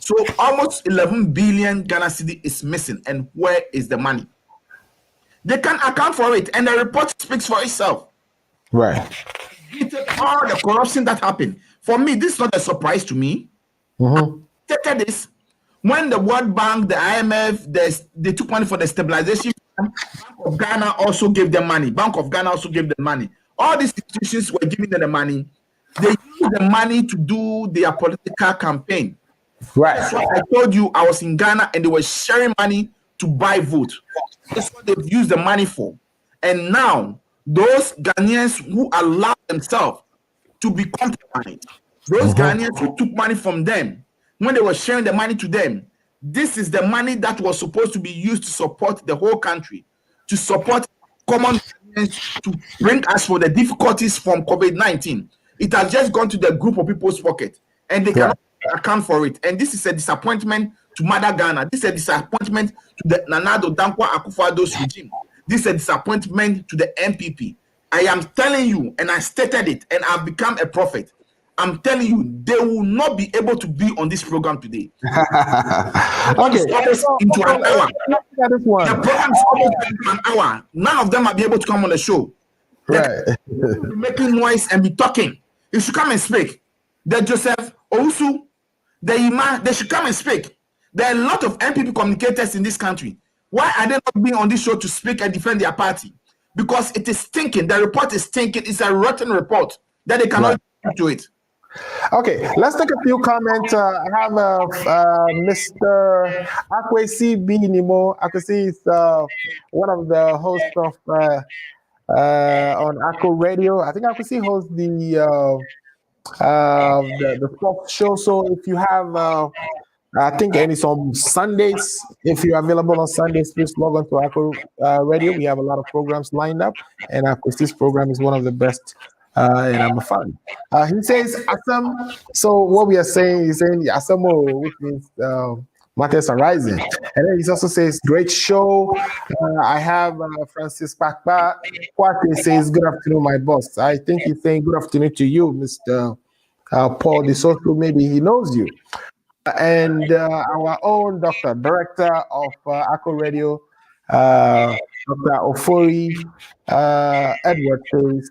So almost 11 billion Ghana cedi is missing. And where is the money? They can't account for it. And the report speaks for itself. Right. All the corruption that happened. For me, this is not a surprise to me. Stated this. When the World Bank, the IMF, they took money for the stabilization, Bank of Ghana also gave them money. Bank of Ghana also gave them money. All these institutions were giving them the money. They used the money to do their political campaign. Right. That's what I told you. I was in Ghana and they were sharing money to buy vote. That's what they've used the money for. And now, those Ghanaians who allowed themselves to become compliant, those Ghanaians who took money from them, when they were sharing the money to them, this is the money that was supposed to be used to support the whole country, to support common Ghanaians, to bring us for the difficulties from COVID-19. It has just gone to the group of people's pocket, and they cannot account for it. And this is a disappointment to Mother Ghana. This is a disappointment to the Nana Addo Dankwa Akufo-Addo's regime. This is a disappointment to the MPP. I am telling you, and I stated it, and I've become a prophet. I'm telling you, they will not be able to be on this program today. Okay. Into an hour. The program is almost into an hour. None of them will be able to come on the show. Right. Be making noise and be talking. You should come and speak. The Joseph Owusu, the Ima, they should come and speak. There are a lot of MPP communicators in this country. Why are they not being on this show to speak and defend their party? Because it is stinking. The report is stinking. It's a rotten report that they cannot do it. Okay, let's take a few comments. I have Mr. Akwesi B. Nimo. Akwesi is one of the hosts of on Akko Radio. I think Akwesi hosts the sports show. So if you have, I think any on Sundays, if you're available on Sundays, please log on to Akko Radio. We have a lot of programs lined up, and Akwesi's program is one of the best. And I'm a fan. He says Assam. So what we are saying, he's saying Assamo, which means matters are rising. And then he also says great show. I have Francis Pakpa. Kwate says good afternoon, my boss. I think he's saying good afternoon to you, Mr. Paul De Soto. Maybe he knows you. And our own director of Akko Radio, Dr. Ofori Edward says.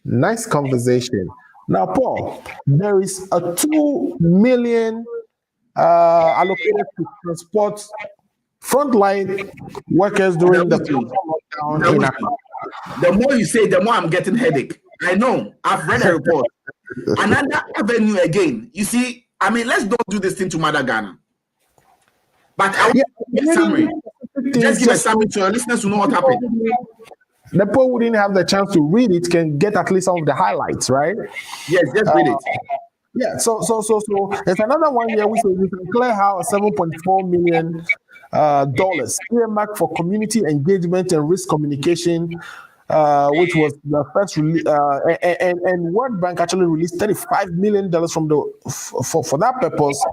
Nice conversation. Now, Paul, there is a 2 million allocated to transport frontline workers during the lockdown in Accra. The more you say, the more I'm getting headache. I know. I've read a report. Another avenue again. You see, I mean, let's don't do this thing to Mother Ghana. But I want to give a summary. Just give a summary so our listeners will know what happened. The people who didn't have the chance to read it can get at least some of the highlights, right? Yes, just read it. Yeah, so there's another one here which we can clear how $7.4 million earmarked for community engagement and risk communication, which was the first release, and World Bank actually released $35 million from for that purpose.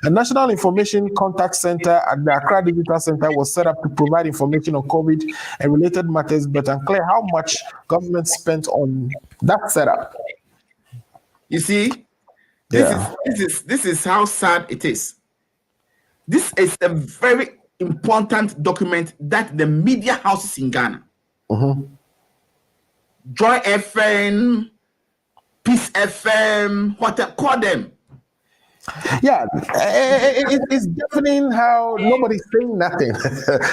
A National Information Contact Center at the Accra Digital Center was set up to provide information on COVID and related matters, but unclear how much government spent on that setup. You see, this is how sad it is. This is a very important document that the media houses in Ghana, Joy FM, Peace FM, whatever, call them. Yeah, it's deafening how nobody's saying nothing.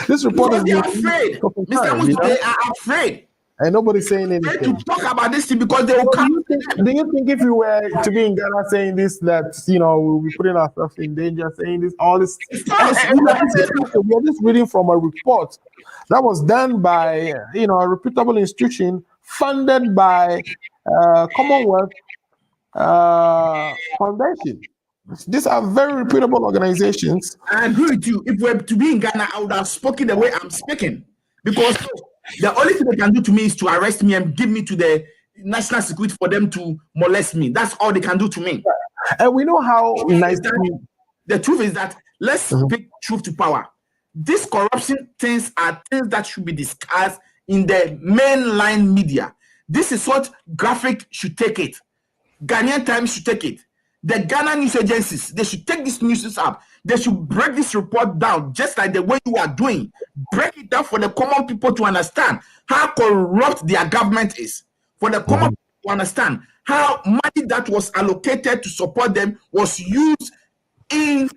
This report is afraid. Mr. Amos, they are afraid. And nobody's saying anything. To talk about this thing because they will come. Do you think if you were to be in Ghana saying this, that we'll be putting ourselves in danger, saying this, all this? We're just reading from a report that was done by a reputable institution funded by Commonwealth Foundation. These are very reputable organizations. I agree with you. If we were to be in Ghana, I would have spoken the way I'm speaking. Because the only thing they can do to me is to arrest me and give me to the national security for them to molest me. That's all they can do to me. And we know how nice. The truth is that let's speak truth to power. These corruption things are things that should be discussed in the mainline media. This is what Graphic should take it. Ghanaian Times should take it. The Ghana news agencies, they should take this news up. They should break this report down, just like the way you are doing. Break it down for the common people to understand how corrupt their government is. For the common people to understand how money that was allocated to support them was used in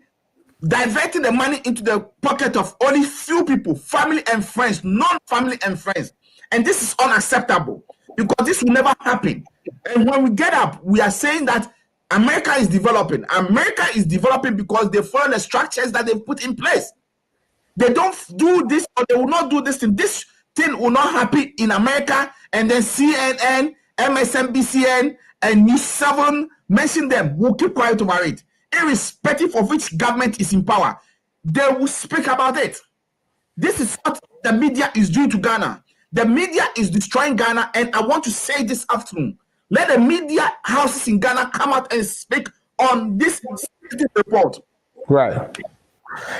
diverting the money into the pocket of only few people, family and friends, non-family and friends. And this is unacceptable because this will never happen. And when we get up, we are saying that America is developing. America is developing because they follow the structures that they've put in place. They don't do this or they will not do this thing. This thing will not happen in America, and then CNN, MSNBC, and News 7 mention them. We'll keep quiet about it. Irrespective of which government is in power, they will speak about it. This is what the media is doing to Ghana. The media is destroying Ghana, and I want to say this afternoon, let the media houses in Ghana come out and speak on this report. Right.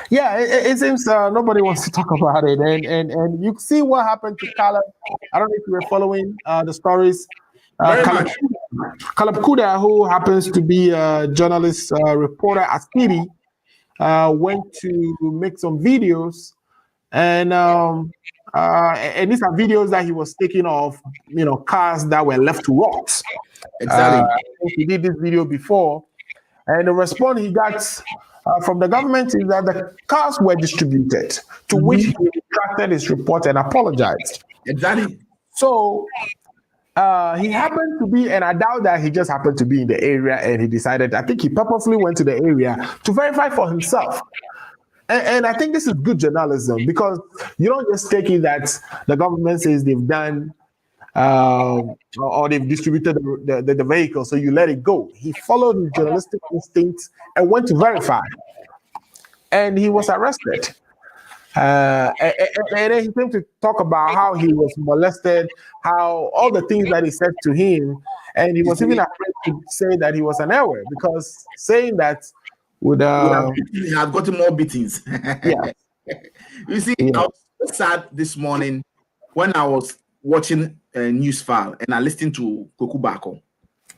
Yeah, it seems nobody wants to talk about it. And you see what happened to Caleb. I don't know if you were following the stories. Caleb Kuda, who happens to be a journalist, reporter at CD, went to make some videos. And these are videos that he was taking of, cars that were left to rot. Exactly. He did this video before, and the response he got from the government is that the cars were distributed, to which he retracted his report and apologized. Exactly. So he happened to be, and I doubt that he just happened to be in the area, and he decided, I think he purposely went to the area to verify for himself. And I think this is good journalism, because you don't just take it that the government says they've done or they've distributed the vehicle, so you let it go. He followed his journalistic instincts and went to verify. And he was arrested. And then he came to talk about how he was molested, how all the things that he said to him. And he was even afraid to say that he was an error, because saying that would have gotten more beatings. Yeah. You see, I was so sad this morning when I was watching a news file and I listened to Koku Bako.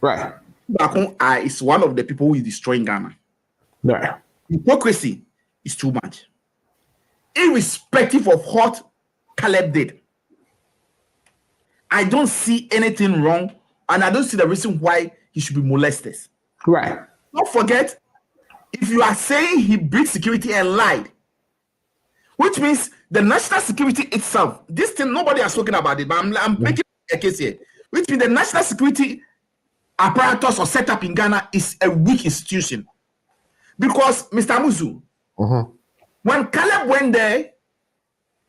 Right. Bako is one of the people who is destroying Ghana. Right. Hypocrisy is too much. Irrespective of what Caleb did, I don't see anything wrong, and I don't see the reason why he should be molested. Right. Don't forget, if you are saying he breached security and lied, which means the national security itself, this thing, nobody has spoken about it, but I'm making a case here, which means the national security apparatus or setup in Ghana is a weak institution. Because, Mr. Muzu, when Caleb went there,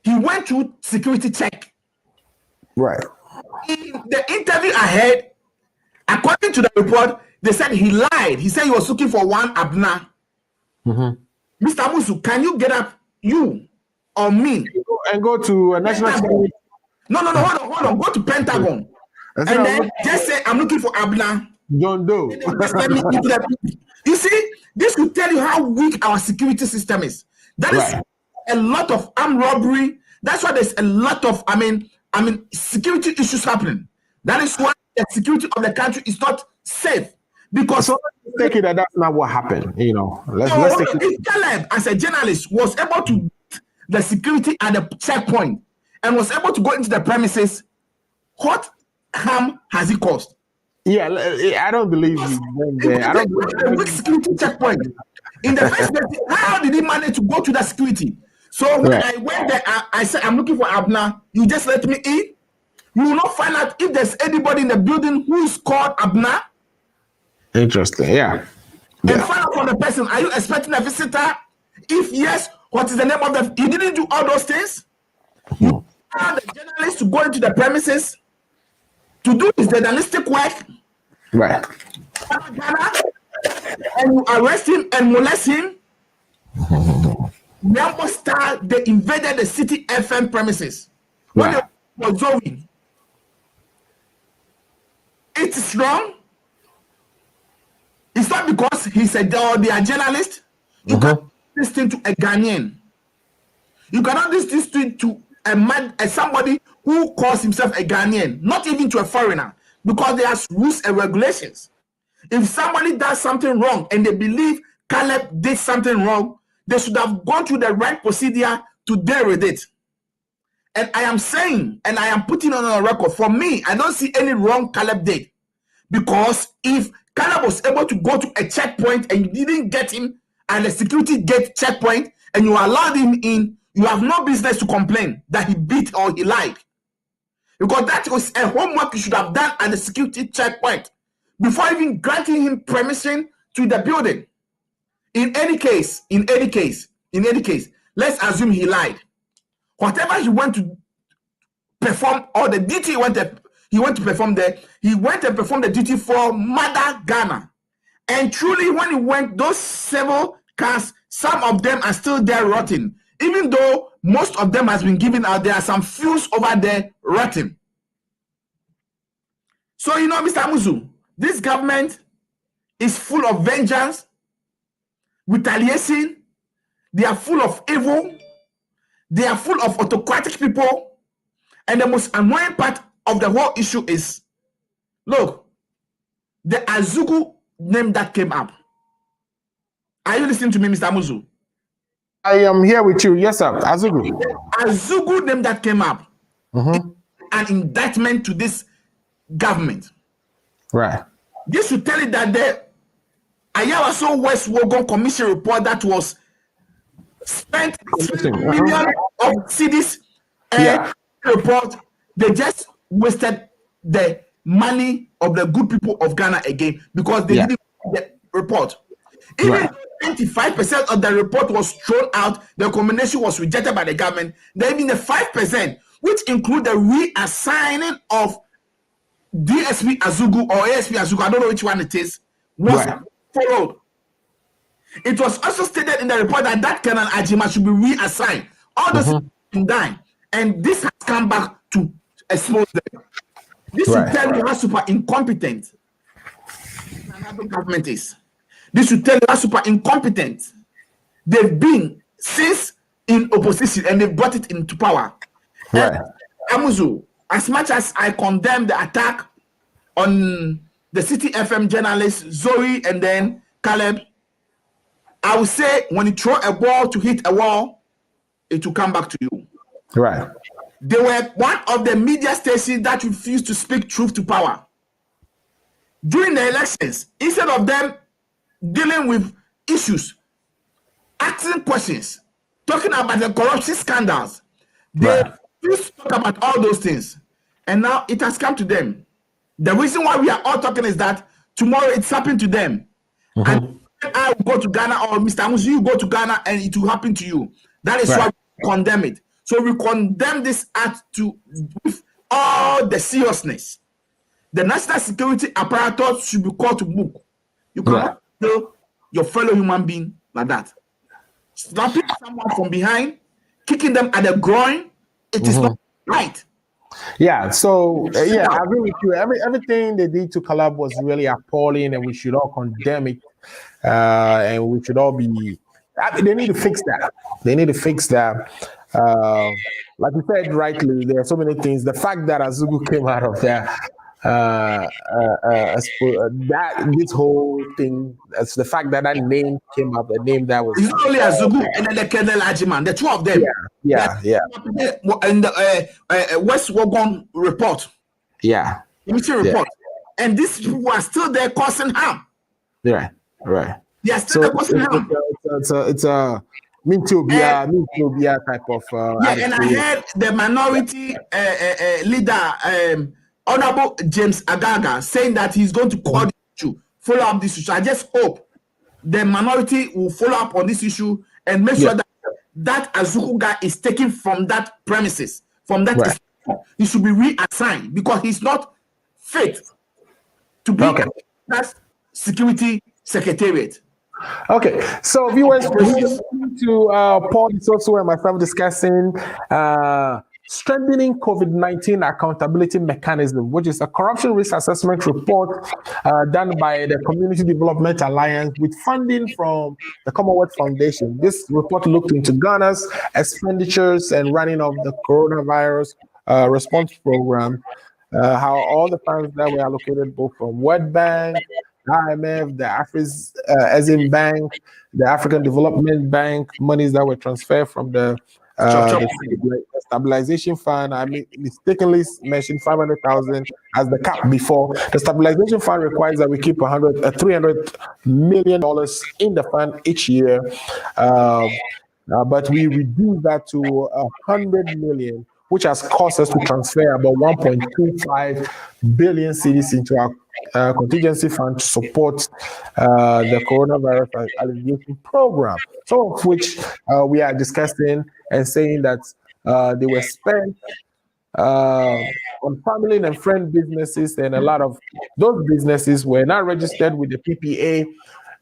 he went through security check. Right. In the interview ahead, according to the report, they said he lied. He said he was looking for one Abna. Mr. Muzu, can you get up, you or me, and go to a national security? No, hold on. Go to Pentagon. And then just say, I'm looking for Abna. Don't do. Just let me into the. You see, this will tell you how weak our security system is. That is a lot of armed robbery. That's why there's a lot of, security issues happening. That is why the security of the country is not safe. Because so let's take it that that's not what happened. You know, let's take it. If Caleb, as a journalist, was able to the security at the checkpoint and was able to go into the premises, what harm has he caused? Yeah, I don't believe he went there. I don't believe a security checkpoint. In the first place, how did he manage to go to the security? So when I went there, I said, I'm looking for Abna. You just let me in. You will not find out if there's anybody in the building who is called Abna. Interesting, yeah. And find out from the person, are you expecting a visitor? If yes, what is the name of the... You didn't do all those things. You had the journalist to go into the premises to do his journalistic work. Right. And you arrest him and molest him. Number Star, they invaded the City FM premises. When they were Zoe. It is wrong. It's not because he's they are journalist. You cannot listen to a Ghanaian. You cannot listen to a man, somebody who calls himself a Ghanaian, not even to a foreigner, because there are rules and regulations. If somebody does something wrong and they believe Caleb did something wrong, they should have gone through the right procedure to deal with it. And I am saying, and I am putting on a record, for me, I don't see any wrong Caleb did. Because if Caleb was able to go to a checkpoint and you didn't get him at the security gate checkpoint and you allowed him in, you have no business to complain that he beat or he lied. Because that was a homework you should have done at the security checkpoint before even granting him permission to the building. In any case, let's assume he lied. Whatever he went to perform, or the duty he went to perform there, he went and performed the duty for Mother Ghana. And truly, when he went, those several cars, some of them are still there rotting. Even though most of them has been given out, there are some fuels over there rotting. So, you know, Mr. Muzu, this government is full of vengeance, retaliation. They are full of evil. They are full of autocratic people. And the most annoying part of the whole issue is, look, the Azugu name that came up. Are you listening to me, Mr. Muzu? I am here with you. Yes, sir. Azugu. Azugu name that came up. An indictment to this government. Right. This should tell you that the Ayawaso West Wogon Commission report that was spent millions of cedis report, they just wasted the money of the good people of Ghana again because they didn't the report. Even 25% of the report was thrown out, the recommendation was rejected by the government. Then even the 5%, which include the reassigning of DSP Azugu or ASP Azugu, I don't know which one it is, was followed. It was also stated in the report that that Kenan Ajima should be reassigned. All those things have been done. And this has come back to expose them. This will tell you how super incompetent the government is. This will tell you how super incompetent they've been since in opposition and they brought it into power. Amuzu, as much as I condemn the attack on the City FM journalist Zoe and then Caleb, I would say when you throw a ball to hit a wall, it will come back to you. Right. They were one of the media stations that refused to speak truth to power. During the elections, instead of them dealing with issues, asking questions, talking about the corruption scandals. They Right. used to talk about all those things, and now it has come to them. The reason why we are all talking is that tomorrow it's happened to them. And I will go to Ghana, or Mr. Amusu, you go to Ghana, and it will happen to you. That is why we condemn it. So we condemn this act with all the seriousness. The national security apparatus should be called to book. You cannot kill your fellow human being like that. Slapping someone from behind, kicking them at the groin, it is not right. Yeah, so yeah, I agree with you. Everything they did to Calab was really appalling, and we should all condemn it. And we should all be. They need to fix that. They need to fix that. Like you said rightly, there are so many things. The fact that Azugu came out of there, that this whole thing, that's the fact that name came up, the name that was. It's not only Azugu and then the Colonel Ajiman, the two of them. Yeah. And the West Wagon report. Yeah. Report. And these people are still there causing harm. Right. They are still there causing harm. It's a Mintobia type of. And I heard the minority leader, Honorable James Agaga, saying that he's going to call this issue, follow up this issue. I just hope the minority will follow up on this issue and make sure that Azuku guy is taken from that premises, from that he should be reassigned, because he's not fit to be that security secretariat. Okay, so viewers, we're listening to Paul Isoso and myself discussing strengthening COVID-19 accountability mechanism, which is a corruption risk assessment report done by the Community Development Alliance with funding from the Commonwealth Foundation. This report looked into Ghana's expenditures and running of the coronavirus response program, how all the funds that were allocated both from World Bank, IMF, the Exim Bank, the African Development Bank, monies that were transferred from the stabilization fund. I mistakenly mentioned 500,000 as the cap before. The stabilization fund requires that we keep $300 million in the fund each year, but we reduced that to 100 million, which has cost us to transfer about 1.25 billion cedis into our contingency fund to support the coronavirus alleviation program, some of which we are discussing and saying that they were spent on family and friend businesses, and a lot of those businesses were not registered with the PPA.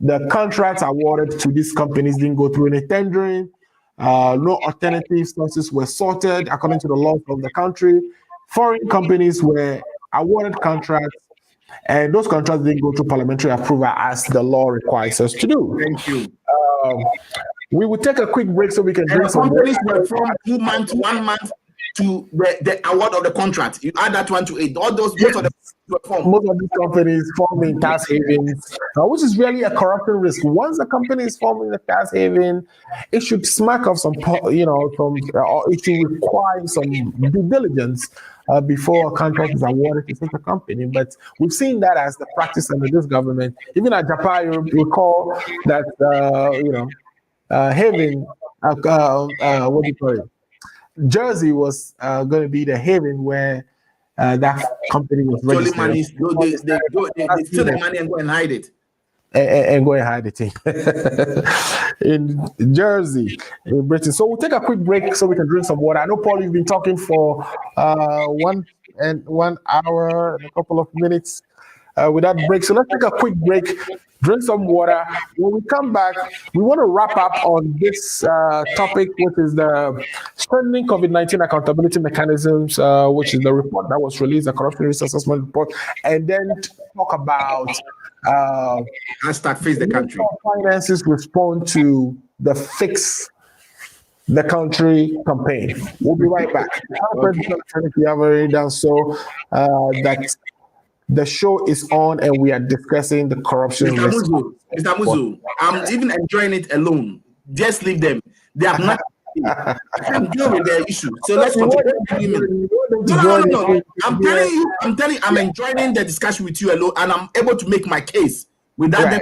The contracts awarded to these companies didn't go through any tendering. No alternative sources were sorted according to the laws of the country. Foreign companies were awarded contracts, and those contracts didn't go through parliamentary approval as the law requires us to do. Thank you. We will take a quick break so we can drink some companies were from 2 months, 1 month to the award of the contract. You add that one to it. All those most of these companies form in tax havens, which is really a corruption risk. Once a company is forming in a tax haven, it should smack off some, it should require some due diligence before a contract is awarded to such a company. But we've seen that as the practice under this government. Even at Japan, you recall that haven, what do you call it? Jersey was going to be the haven where that company was registered. They steal the money and go and hide it. And go and hide it in Jersey, in Britain. So we'll take a quick break so we can drink some water. I know, Paul, you've been talking for 1 hour and a couple of minutes without break. So let's take a quick break, drink some water. When we come back, we want to wrap up on this topic, which is the strengthening COVID-19 accountability mechanisms, which is the report that was released, the corruption risk assessment report, and then talk about hashtag face the country. Finances respond to the Fix the Country campaign. We'll be right back. If you have already done so, that the show is on and we are discussing the corruption risk. Mr. Muzu, I'm even enjoying it alone. Just leave them. They are not. I can deal with their issue. So let's continue. No. I'm telling you, I'm enjoying the discussion with you alone, and I'm able to make my case without them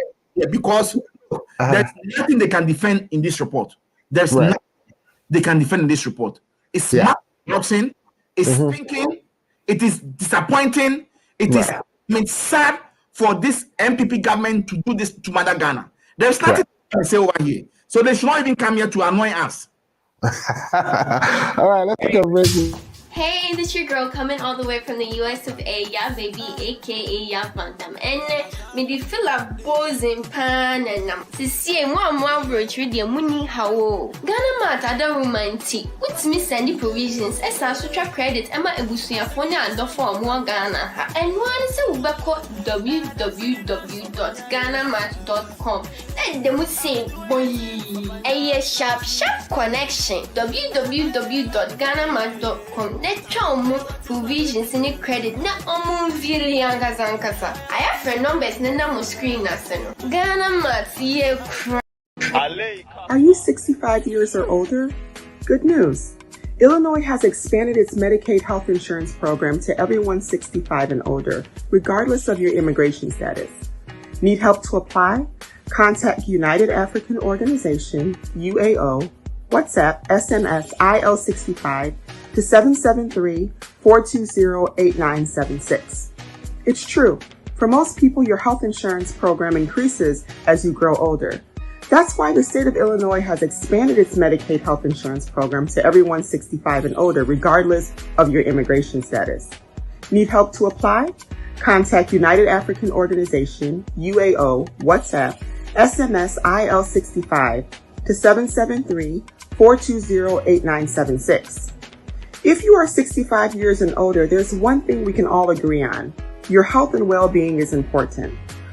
because There's nothing they can defend in this report. There's Right. nothing they can defend in this report. It's Yeah. boxing. It's thinking. It is disappointing. It is sad for this MPP government to do this to Mother Ghana. There's nothing they can say over here. So they should not even come here to annoy us. All right, let's take a break. Hey, this your girl coming all the way from the US of A, yeah, baby, aka Ya Phantom. And me di feel a buzzing pan and to see one virtual the money how Ghana mat ada romantic. With me send the provisions, as I such credit, Emma Ebusia phone and for more Ghana. And one is www.ghanamat.com. And they would say, boy, a sharp connection. www.ghanamat.com. Let's provisions in the credit. Na very young as Ankasa. I have friend numbers na screen as Ghana Mat Are you 65 years or older? Good news. Illinois has expanded its Medicaid health insurance program to everyone 65 and older, regardless of your immigration status. Need help to apply? Contact United African Organization, UAO, WhatsApp, SMS, IL65 to 773-420-8976. It's true. For most people, your health insurance program increases as you grow older. That's why the state of Illinois has expanded its Medicaid health insurance program to everyone 65 and older, regardless of your immigration status. Need help to apply? Contact United African Organization, UAO, WhatsApp, SMS, IL65 to 773-420-8976. If you are 65 years and older, there's one thing we can all agree on. Your health and well-being is important.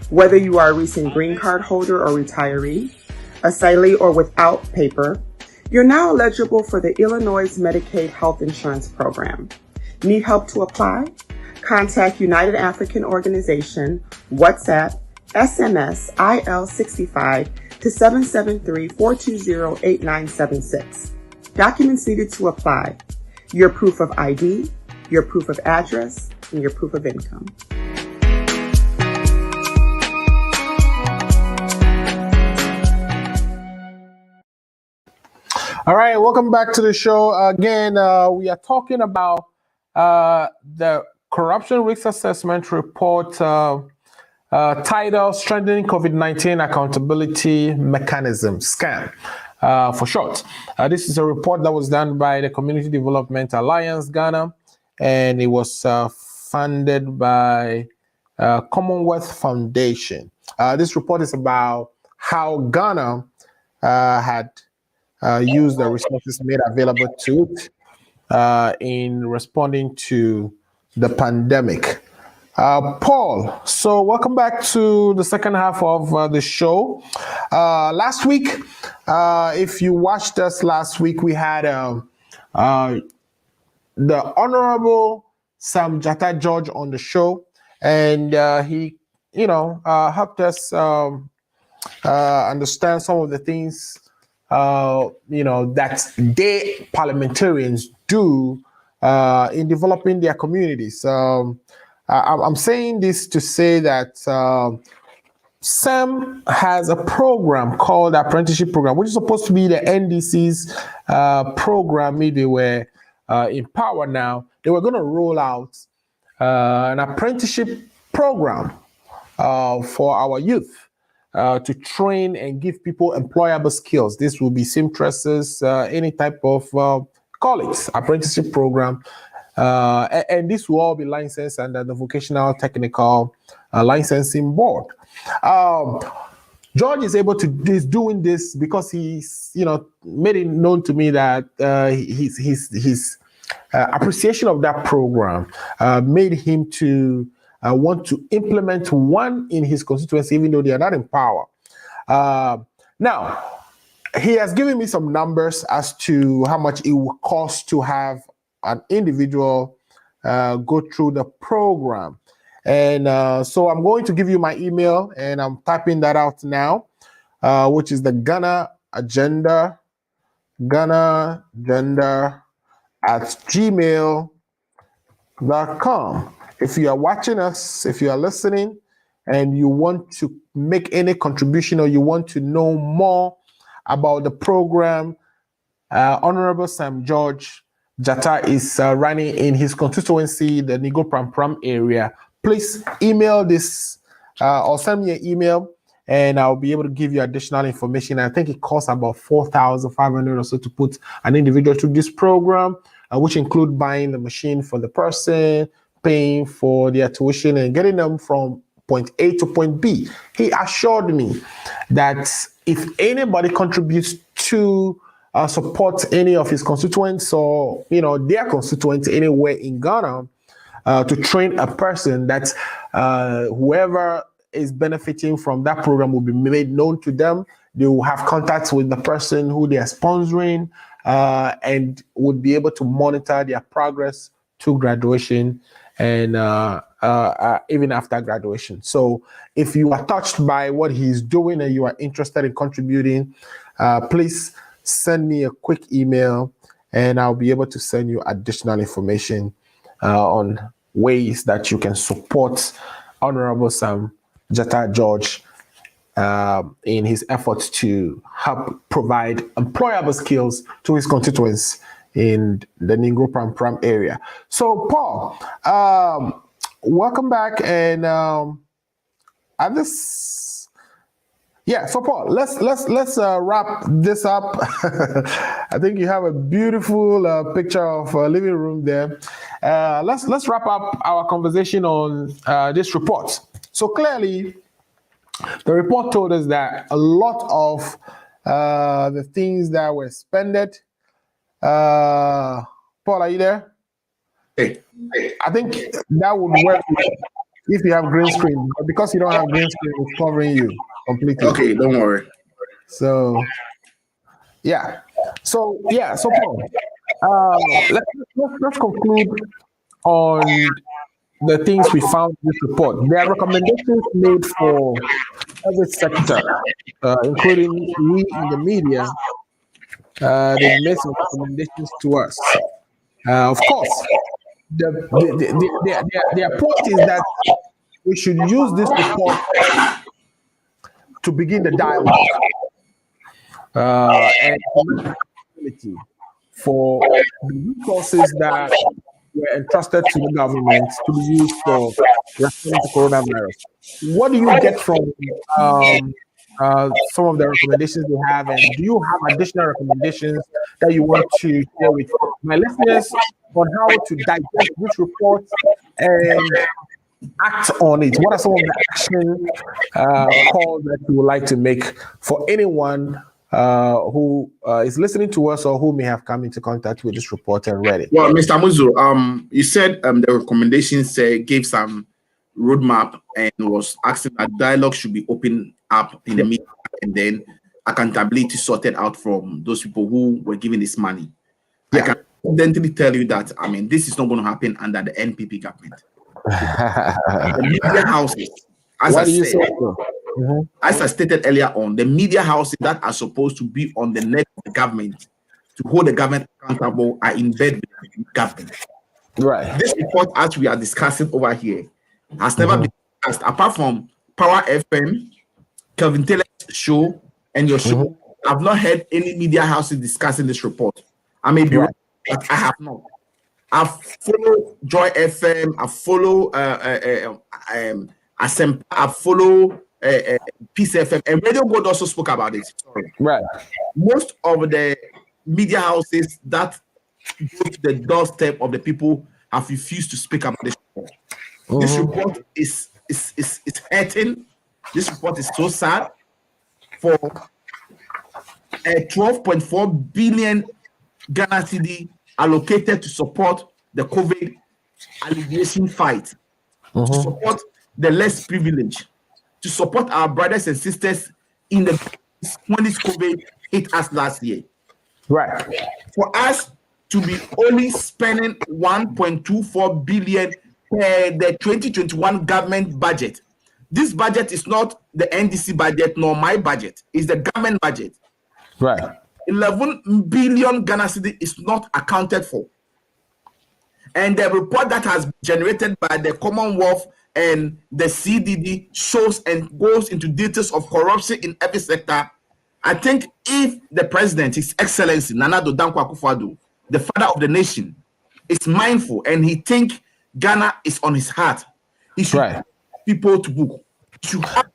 Whether you are a recent green card holder or retiree, asylee or without paper, you're now eligible for the Illinois Medicaid Health Insurance Program. Need help to apply? Contact United African Organization, WhatsApp, SMS, IL65 to 773-420-8976. Documents needed to apply: your proof of ID, your proof of address, and your proof of income. All right, welcome back to the show. Again, we are talking about the Corruption Risk Assessment Report titled Strengthening COVID-19 Accountability Mechanism, SCAM for short. This is a report that was done by the Community Development Alliance Ghana, and it was funded by Commonwealth Foundation. This report is about how Ghana had used the resources made available to it in responding to the pandemic. Paul, so welcome back to the second half of the show. Last week, if you watched us last week, we had the Honorable Sam Jata George on the show, and he, helped us understand some of the things, that they parliamentarians do in developing their communities. I'm saying this to say that Sam has a program called Apprenticeship Program, which is supposed to be the NDC's program. They were in power now. They were going to roll out an apprenticeship program for our youth to train and give people employable skills. This will be seamstresses, any type of call it apprenticeship program. And this will all be licensed under the Vocational Technical Licensing Board. George is doing this because he's, made it known to me that his appreciation of that program made him to want to implement one in his constituency, even though they are not in power. Now, he has given me some numbers as to how much it will cost to have an individual go through the program. And so I'm going to give you my email, and I'm typing that out now, which is the Ghana Agenda @gmail.com. If you are watching us, if you are listening, and you want to make any contribution or you want to know more about the program Honorable Sam George Jata is running in his constituency, the Nigo Pram Pram area, please email this or send me an email and I'll be able to give you additional information. I think it costs about 4,500 or so to put an individual through this program, which include buying the machine for the person, paying for their tuition and getting them from point A to point B. He assured me that if anybody contributes to support any of his constituents or their constituents anywhere in Ghana to train a person, that whoever is benefiting from that program will be made known to them. They will have contacts with the person who they are sponsoring and would be able to monitor their progress to graduation and even after graduation. So if you are touched by what he's doing and you are interested in contributing, please send me a quick email and I'll be able to send you additional information on ways that you can support Honorable Sam Jata George in his efforts to help provide employable skills to his constituents in the Ningro Pram Pram area. So Paul, welcome back, and at this. Yeah, so Paul, let's wrap this up. I think you have a beautiful picture of a living room there. Let's wrap up our conversation on this report. So clearly, the report told us that a lot of the things that were spent. Paul, are you there? Hey. I think that would work if you have green screen, but because you don't have green screen, it's covering you completely. Okay, don't worry. So Paul, let's conclude on the things we found in this report. There are recommendations made for every sector, including we in the media. They made some recommendations to us. Of course, the approach is that we should use this report to begin the dialogue and for the resources that were entrusted to the government to be used for responding to coronavirus. What do you get from some of the recommendations they have, and do you have additional recommendations that you want to share with my listeners on how to digest this report and act on it? What are some of the action calls that you would like to make for anyone who is listening to us or who may have come into contact with this report and read it? Well, Mr. Muzo, you said the recommendations gave some roadmap and was asking that dialogue should be opened up in the media and then accountability sorted out from those people who were giving this money. I can confidently tell you that, this is not going to happen under the NPP government. The media houses, as I stated earlier on, the media houses that are supposed to be on the neck of the government to hold the government accountable are in bed with the government. Right. This report, as we are discussing over here, has never been discussed apart from Power FM, Kelvin Taylor's show, and your show. I've not heard any media houses discussing this report. I may be wrong, but I have not. I've followed Joy FM, I follow Asem, I follow Peace FM, and Radio God also spoke about it. Sorry. Right. Most of the media houses that go to the doorstep of the people have refused to speak about this report. This report is hurting. This report is so sad. For a 12.4 billion Ghana cedi allocated to support the COVID alleviation fight, to support the less privileged, to support our brothers and sisters in the when this COVID hit us last year. Right. For us to be only spending 1.24 billion per the 2021 government budget. This budget is not the NDC budget nor my budget. It's the government budget. Right. 11 billion Ghana cedi is not accounted for. And the report that has been generated by the Commonwealth and the CDD shows and goes into details of corruption in every sector, I think if the president, His Excellency Nana Addo Dankwa Akufo-Addo, the father of the nation, is mindful and he think Ghana is on his heart, he should Right. people to book. He should have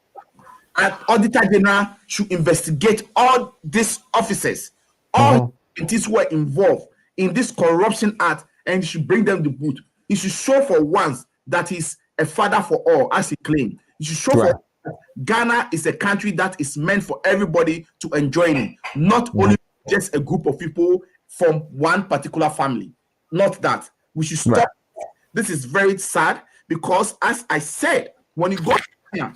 an Auditor General should investigate all these officers, all entities who are involved in this corruption act, and he should bring them to boot. He should show for once that he's a father for all, as he claimed. He should show Right. for Ghana is a country that is meant for everybody to enjoy it, not only just a group of people from one particular family. Not that. We should stop. Right. This is very sad because, as I said, when you go to Kenya,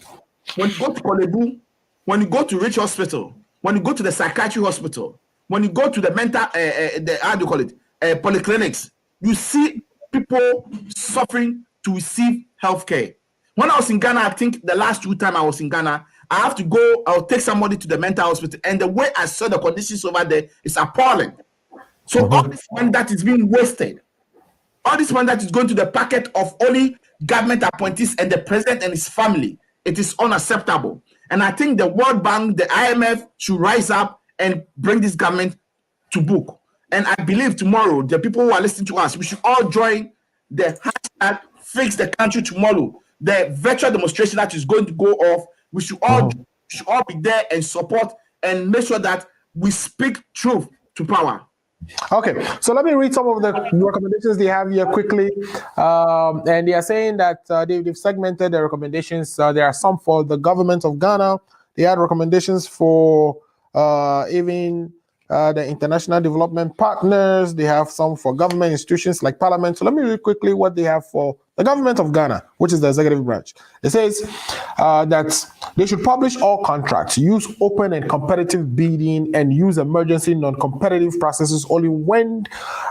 when you go to Kolebu, when you go to Rich Hospital, when you go to the psychiatry hospital, when you go to the mental, how do you call it, polyclinics, you see people suffering to receive healthcare. When I was in Ghana, I think the last 2 times I was in Ghana, I have to go, I'll take somebody to the mental hospital, and the way I saw the conditions over there is appalling. So all this money that is being wasted, all this money that is going to the pocket of only government appointees and the president and his family, it is unacceptable. And I think the World Bank, the IMF should rise up and bring this government to book. And I believe tomorrow, the people who are listening to us, we should all join the hashtag Fix the Country Tomorrow, the virtual demonstration that is going to go off. We should all be there and support and make sure that we speak truth to power. Okay, so let me read some of the recommendations they have here quickly. And they are saying that they've segmented the recommendations. There are some for the government of Ghana. They had recommendations for even the international development partners. They have some for government institutions like Parliament. So let me read quickly what they have for the government of Ghana, which is the executive branch. It says that they should publish all contracts, use open and competitive bidding, and use emergency non-competitive processes only when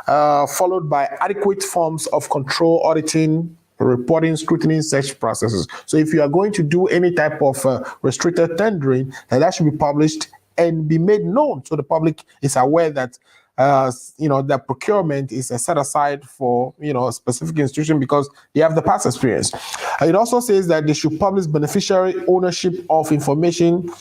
followed by adequate forms of control, auditing, reporting, scrutiny, such processes. So if you are going to do any type of restricted tendering, that should be published and be made known so the public is aware that that procurement is set aside for a specific institution because they have the past experience. It also says that they should publish beneficiary ownership information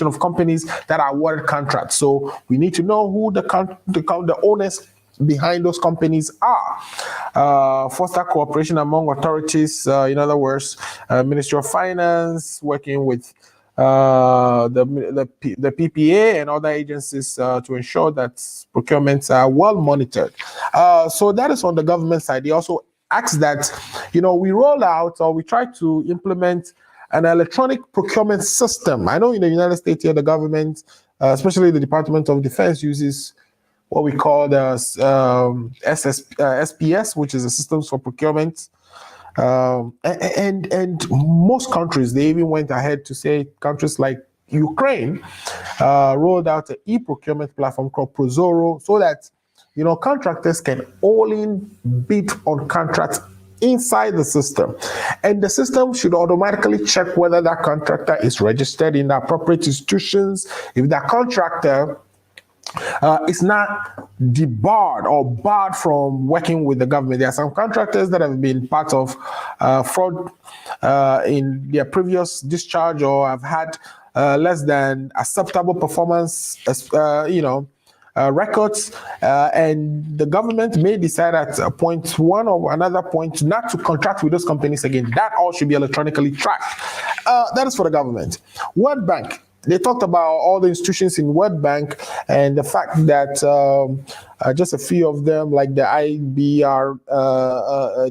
of companies that are awarded contracts. So we need to know who the owners behind those companies are. Foster cooperation among authorities, in other words, Ministry of Finance working with the PPA and other agencies to ensure that procurements are well monitored. So that is on the government side. They also ask that we roll out or we try to implement an electronic procurement system. I know in the United States here, the government, especially the Department of Defense, uses what we call the SPS, which is the Systems for Procurement. And most countries, they even went ahead to say countries like Ukraine rolled out an e-procurement platform called Prozoro so that contractors can only bid on contracts inside the system, and the system should automatically check whether that contractor is registered in the appropriate institutions. If that contractor is not debarred or barred from working with the government. There are some contractors that have been part of fraud in their previous discharge or have had less than acceptable performance, records, and the government may decide at a point one or another point not to contract with those companies again. That all should be electronically tracked. That is for the government. World Bank. They talked about all the institutions in World Bank and the fact that just a few of them, like the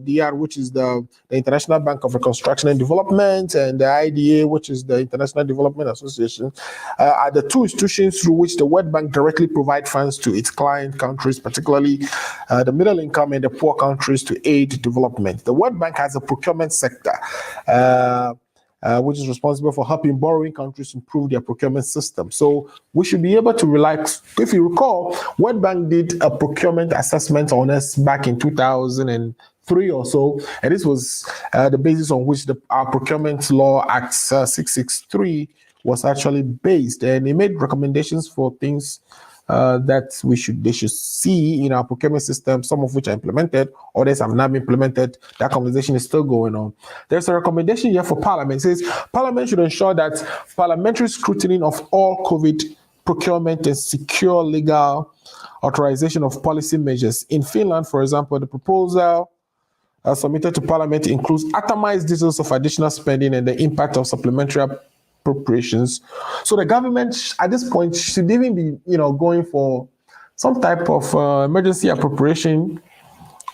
DR, which is the International Bank of Reconstruction and Development, and the IDA, which is the International Development Association, are the two institutions through which the World Bank directly provide funds to its client countries, particularly the middle income and the poor countries, to aid development. The World Bank has a procurement sector, which is responsible for helping borrowing countries improve their procurement system. So we should be able to relax. If you recall, World Bank did a procurement assessment on us back in 2003 or so, and this was the basis on which our Procurement Law Act 663 was actually based, and it made recommendations for things that they should see in our procurement system, some of which are implemented, others have not been implemented. That conversation is still going on. There's a recommendation here for Parliament. It says Parliament should ensure that parliamentary scrutiny of all COVID procurement and secure legal authorization of policy measures. In Finland, for example, the proposal submitted to Parliament includes itemized details of additional spending and the impact of supplementary appropriations. So the government at this point should even be, going for some type of emergency appropriation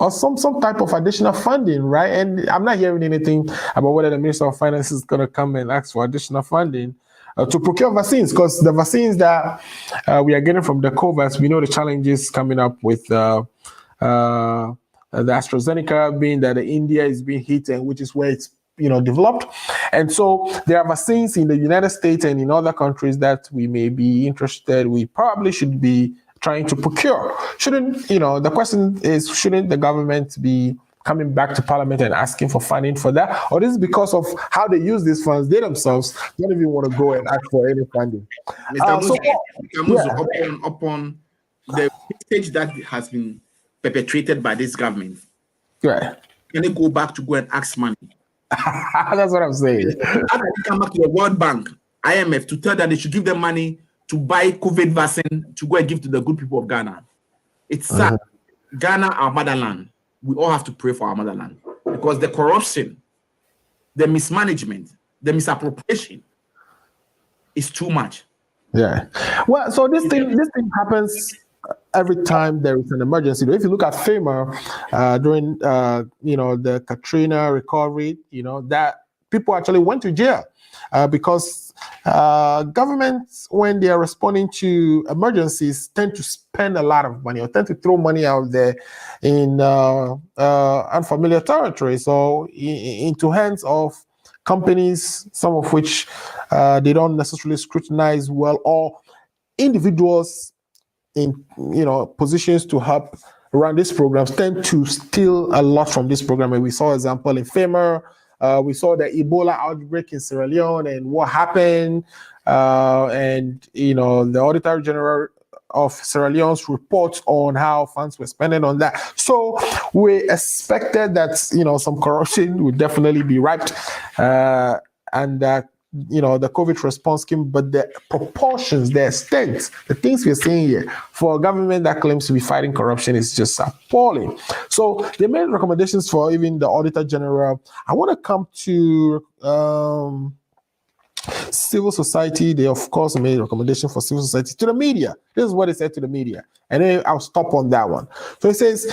or some type of additional funding, right? And I'm not hearing anything about whether the Minister of Finance is going to come and ask for additional funding to procure vaccines, because the vaccines that we are getting from the COVAX, we know the challenges coming up with the AstraZeneca, being that India is being hit, and which is where it's developed. And so there are vaccines in the United States and in other countries that we may be interested. We probably should be trying to procure. The question is, shouldn't the government be coming back to Parliament and asking for funding for that? Or this is because of how they use these funds, they themselves don't even want to go and ask for any funding. Upon the stage that has been perpetrated by this government, right? Can they go back to go and ask money? That's what I'm saying. How can they come back to the World Bank, IMF, to tell them they should give them money to buy COVID vaccine to go and give to the good people of Ghana? It's sad. Ghana, our motherland. We all have to pray for our motherland, because the corruption, the mismanagement, the misappropriation is too much. Yeah. Well, so this thing happens every time there is an emergency. If you look at FEMA during the Katrina recovery, that people actually went to jail because governments, when they are responding to emergencies, tend to spend a lot of money or tend to throw money out there in unfamiliar territory. So into hands of companies, some of which they don't necessarily scrutinize well, or individuals in positions to help run these programs tend to steal a lot from this program. And we saw example in FEMA. We saw the Ebola outbreak in Sierra Leone and what happened. And the Auditor General of Sierra Leone's report on how funds were spent on that. So we expected that some corruption would definitely be ripe, and that the COVID response scheme, but the proportions, the extent, the things we're seeing here for a government that claims to be fighting corruption is just appalling. So they made recommendations for even the Auditor General. I want to come to civil society. They of course made a recommendation for civil society to the media. This is what it said to the media, and then I'll stop on that one. So it says,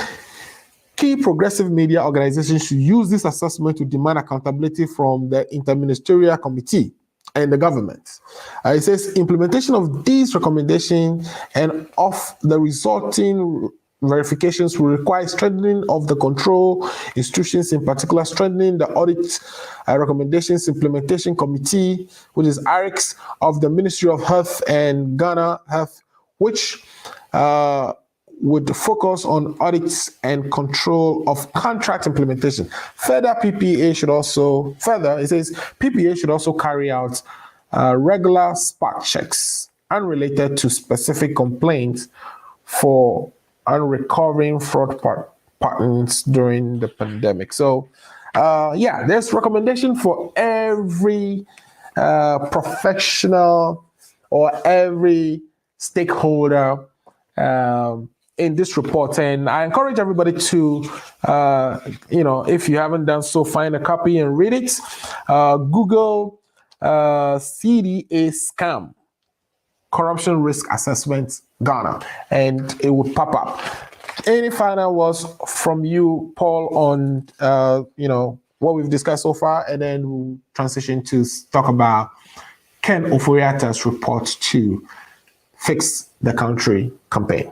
key progressive media organizations should use this assessment to demand accountability from the Interministerial Committee and the government. It says implementation of these recommendations and of the resulting verifications will require strengthening of the control institutions, in particular strengthening the audit recommendations implementation committee, which is ARICS, of the Ministry of Health and Ghana Health, which would focus on audits and control of contract implementation. Further, it says PPA should also carry out regular spot checks unrelated to specific complaints for unrecovering fraud patterns during the pandemic. So, there's recommendation for every professional or every stakeholder in this report, and I encourage everybody to, if you haven't done so, find a copy and read it. Google CDA scam, corruption risk assessment Ghana, and it would pop up. Any final words from you, Paul, on what we've discussed so far, and then we'll transition to talk about Ken Ofori-Atta's report to Fix the Country campaign.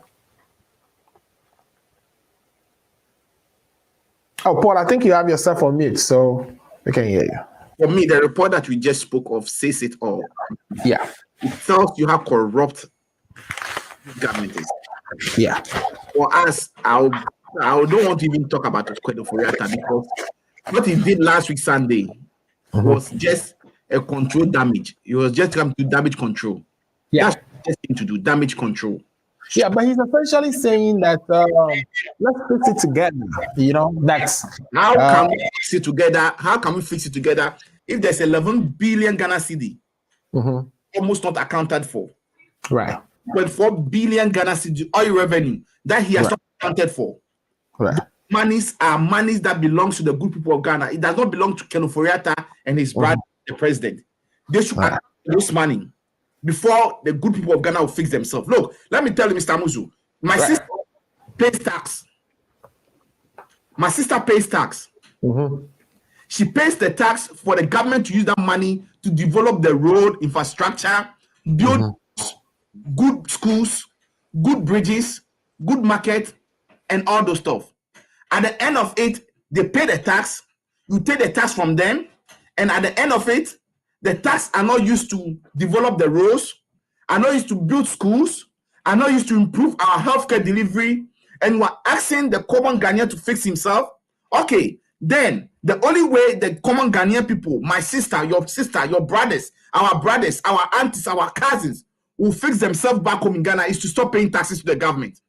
Oh, Paul, I think you have yourself on mute, so we can hear you. For me, the report that we just spoke of says it all. Yeah. It tells you how corrupt government is. Yeah. For us, I don't want to even talk about Ken Ofori-Atta, because what he did last week Sunday was just a control damage. It was just come to damage control. Yeah. That's just thing to do, damage control. Yeah, but he's essentially saying that let's fix it together. You know, that's How can we fix it together? How can we fix it together if there's 11 billion Ghana cedi almost not accounted for? right. 4 billion Ghana cedi oil revenue that he has not accounted for. Right. Monies are monies that belongs to the good people of Ghana. It does not belong to Ken Ofori-Atta and his brother, the president. They should account for this money before the good people of Ghana will fix themselves. Look, let me tell you, Mr. Muzu, my sister pays tax. My sister pays tax. She pays the tax for the government to use that money to develop the road infrastructure, build good schools, good bridges, good market, and all those stuff. At the end of it, they pay the tax. You take the tax from them, and at the end of it, the tax are not used to develop the roads, are not used to build schools, are not used to improve our healthcare delivery, and we're asking the common Ghanaian to fix himself. Okay, then the only way the common Ghanaian people, my sister, your brothers, our aunties, our cousins, will fix themselves back home in Ghana is to stop paying taxes to the government.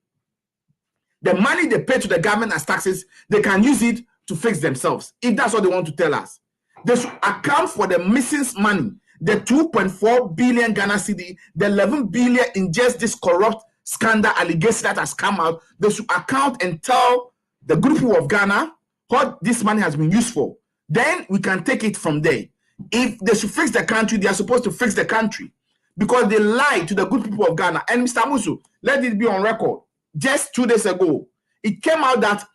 The money they pay to the government as taxes, they can use it to fix themselves. If that's what they want to tell us, they should account for the missing money, the 2.4 billion Ghana cedi, the 11 billion in just this corrupt scandal allegation that has come out. They should account and tell the good people of Ghana what this money has been used for. Then we can take it from there. If they should fix the country, they are supposed to fix the country because they lied to the good people of Ghana. And Mr. Musu, let it be on record. Just 2 days ago, it came out that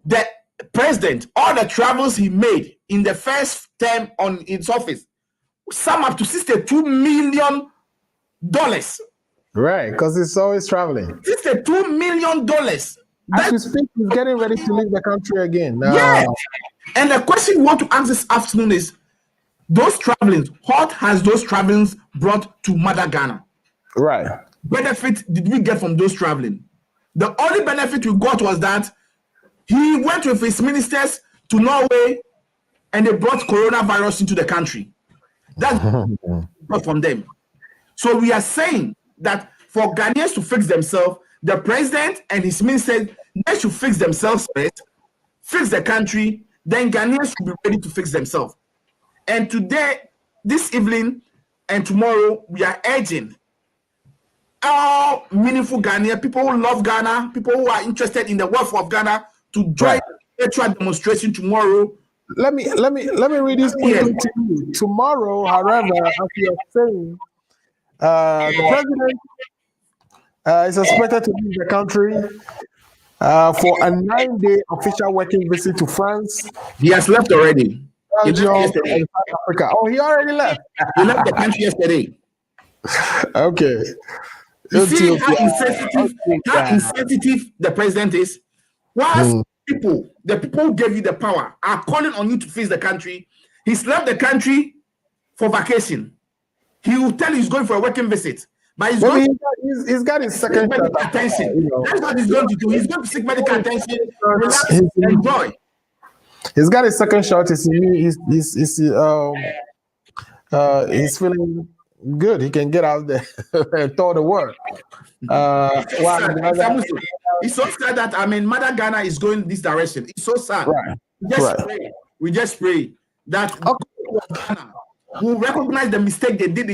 the president, all the travels he made in the first term on his office, sum up to $62 million. Right, because he's always traveling. $62 million. As we speak, he's getting ready to leave the country again. Yeah. And the question we want to ask this afternoon is, those travelings, what has those travelings brought to Mother Ghana? Right. Benefit did we get from those traveling? The only benefit we got was that he went with his ministers to Norway and they brought coronavirus into the country. That's got from them. So we are saying that for Ghanaians to fix themselves, the president and his ministers, they should fix themselves first, fix the country, then Ghanaians should be ready to fix themselves. And today, this evening and tomorrow, we are urging all meaningful Ghanaian, people who love Ghana, people who are interested in the welfare of Ghana, to join the virtual demonstration tomorrow. Let me read this quickly to you. Tomorrow, however, as you are saying, the president is expected to leave the country for a 9-day official working visit to France. He has left already. Belgium, and South Africa. Oh, he already left. He left the country yesterday. Okay. You see how insensitive the president is? Whilst the people who gave you the power are calling on you to fix the country, he's left the country for vacation. He will tell you he's going for a working visit. But he's got his second medical attention. You know. That's what he's going to do. He's going to seek medical attention, relax, enjoy. He's got his second shot. He's feeling good. He can get out there and tour the world. It's so sad that Mother Ghana is going this direction. It's so sad. Right. We just pray that Ghana will recognize the mistake they did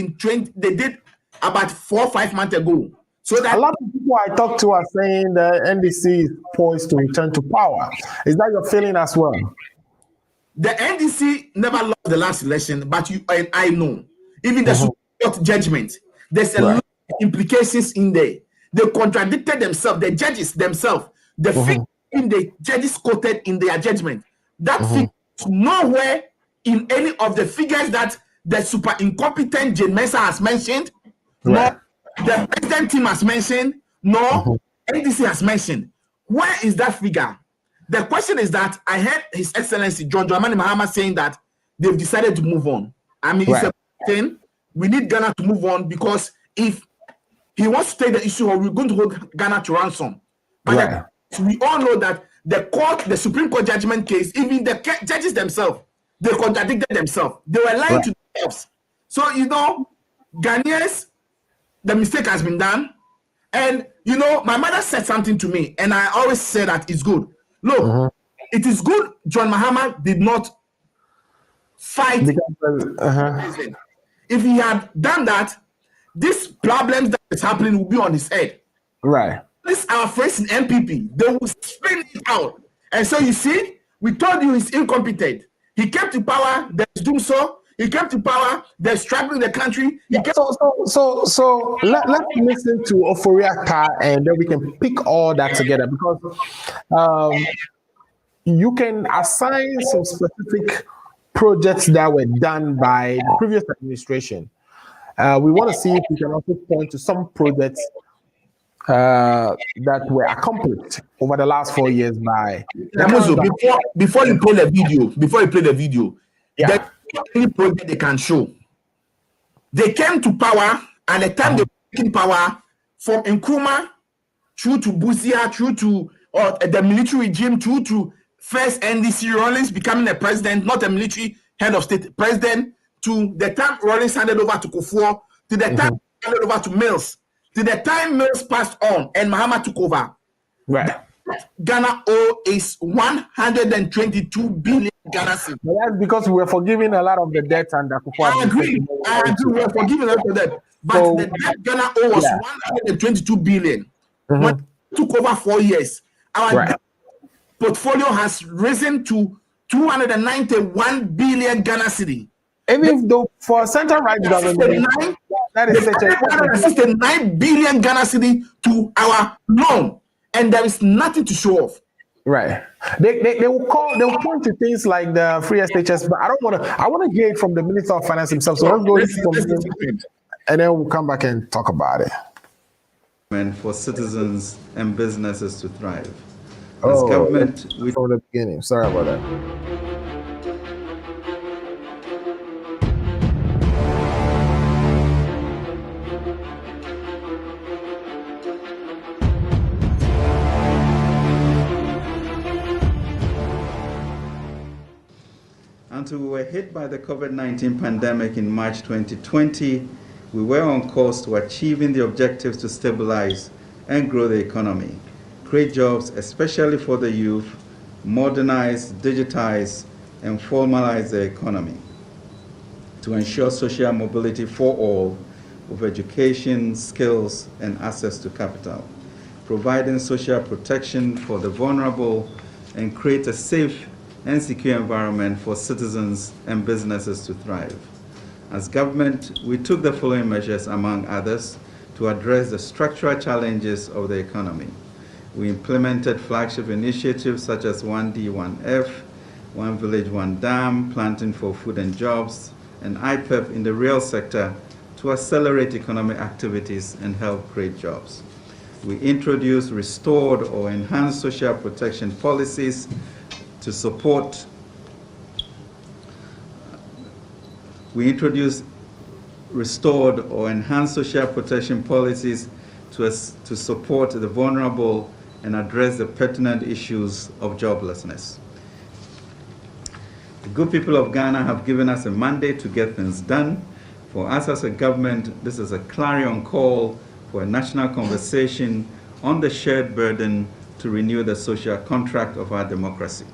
about 4 or 5 months ago. So that a lot of people I talk to are saying the NDC is poised to return to power. Is that your feeling as well? The NDC never lost the last election, but you and I know. Even the Supreme Court judgment, there's a lot of implications in there. They contradicted themselves, the judges themselves. The figure in the judges quoted in their judgment, that figure is nowhere in any of the figures that the super incompetent Jane Mensah has mentioned, nor the president team has mentioned, nor NDC has mentioned. Where is that figure? The question is that I heard His Excellency John Dramani Mahama saying that they've decided to move on. I mean, it's a thing. We need Ghana to move on because if he wants to take the issue, we're going to hold Ghana to ransom. But we all know that the Supreme Court judgment case, even the judges themselves, they contradicted themselves. They were lying to themselves. So, Ghanaians, the mistake has been done. And you know, my mother said something to me, and I always say that it's good. Look, it is good John Mahama did not fight. If he had done that, this problem that is happening will be on his head. Right. This our friends in MPP, they will spin it out. And so you see, we told you he's incompetent. He came to power, there's doom so. He came to power, they're struggling the country. So let's listen to Oforiata, and then we can pick all that together, because you can assign some specific projects that were done by the previous administration. We want to see if we can also point to some projects that were accomplished over the last 4 years by. Before you play the video, there's any project they can show. They came to power, and the time they were taking power, from Nkrumah through to Busia, through to the military regime, through to first NDC Rawlings becoming a president, not a military head of state president, to the time Rawlings handed over to Kufuor, to the time handed over to Mills, to the time Mills passed on and Mahama took over. Right. Ghana is 122 billion Ghana cedis. That's because we were forgiving a lot of the debt under Kufuor. I agree. We were forgiving a lot of debt. But so, the debt Ghana was 122 billion. When it took over 4 years, our portfolio has risen to 291 billion Ghana cedi. Even though for central right government, that is such a 9 billion Ghana cedi to our loan, and there is nothing to show off. Right. They will point to things like the free SHS, but I want to hear it from the Minister of Finance himself. So let's go and then we'll come back and talk about it. And for citizens and businesses to thrive. As government, from the beginning. Sorry about that. Until we were hit by the COVID-19 pandemic in March 2020, we were on course to achieving the objectives to stabilize and grow the economy, create jobs, especially for the youth, modernize, digitize, and formalize the economy, to ensure social mobility for all with education, skills, and access to capital, providing social protection for the vulnerable, and create a safe and secure environment for citizens and businesses to thrive. As government, we took the following measures, among others, to address the structural challenges of the economy. We implemented flagship initiatives such as 1D, 1F, One Village, One Dam, Planting for Food and Jobs, and IPEP in the real sector to accelerate economic activities and help create jobs. We introduced restored or enhanced social protection policies to support. We introduced restored or enhanced social protection policies to support the vulnerable and address the pertinent issues of joblessness. The good people of Ghana have given us a mandate to get things done. For us as a government, this is a clarion call for a national conversation on the shared burden to renew the social contract of our democracy.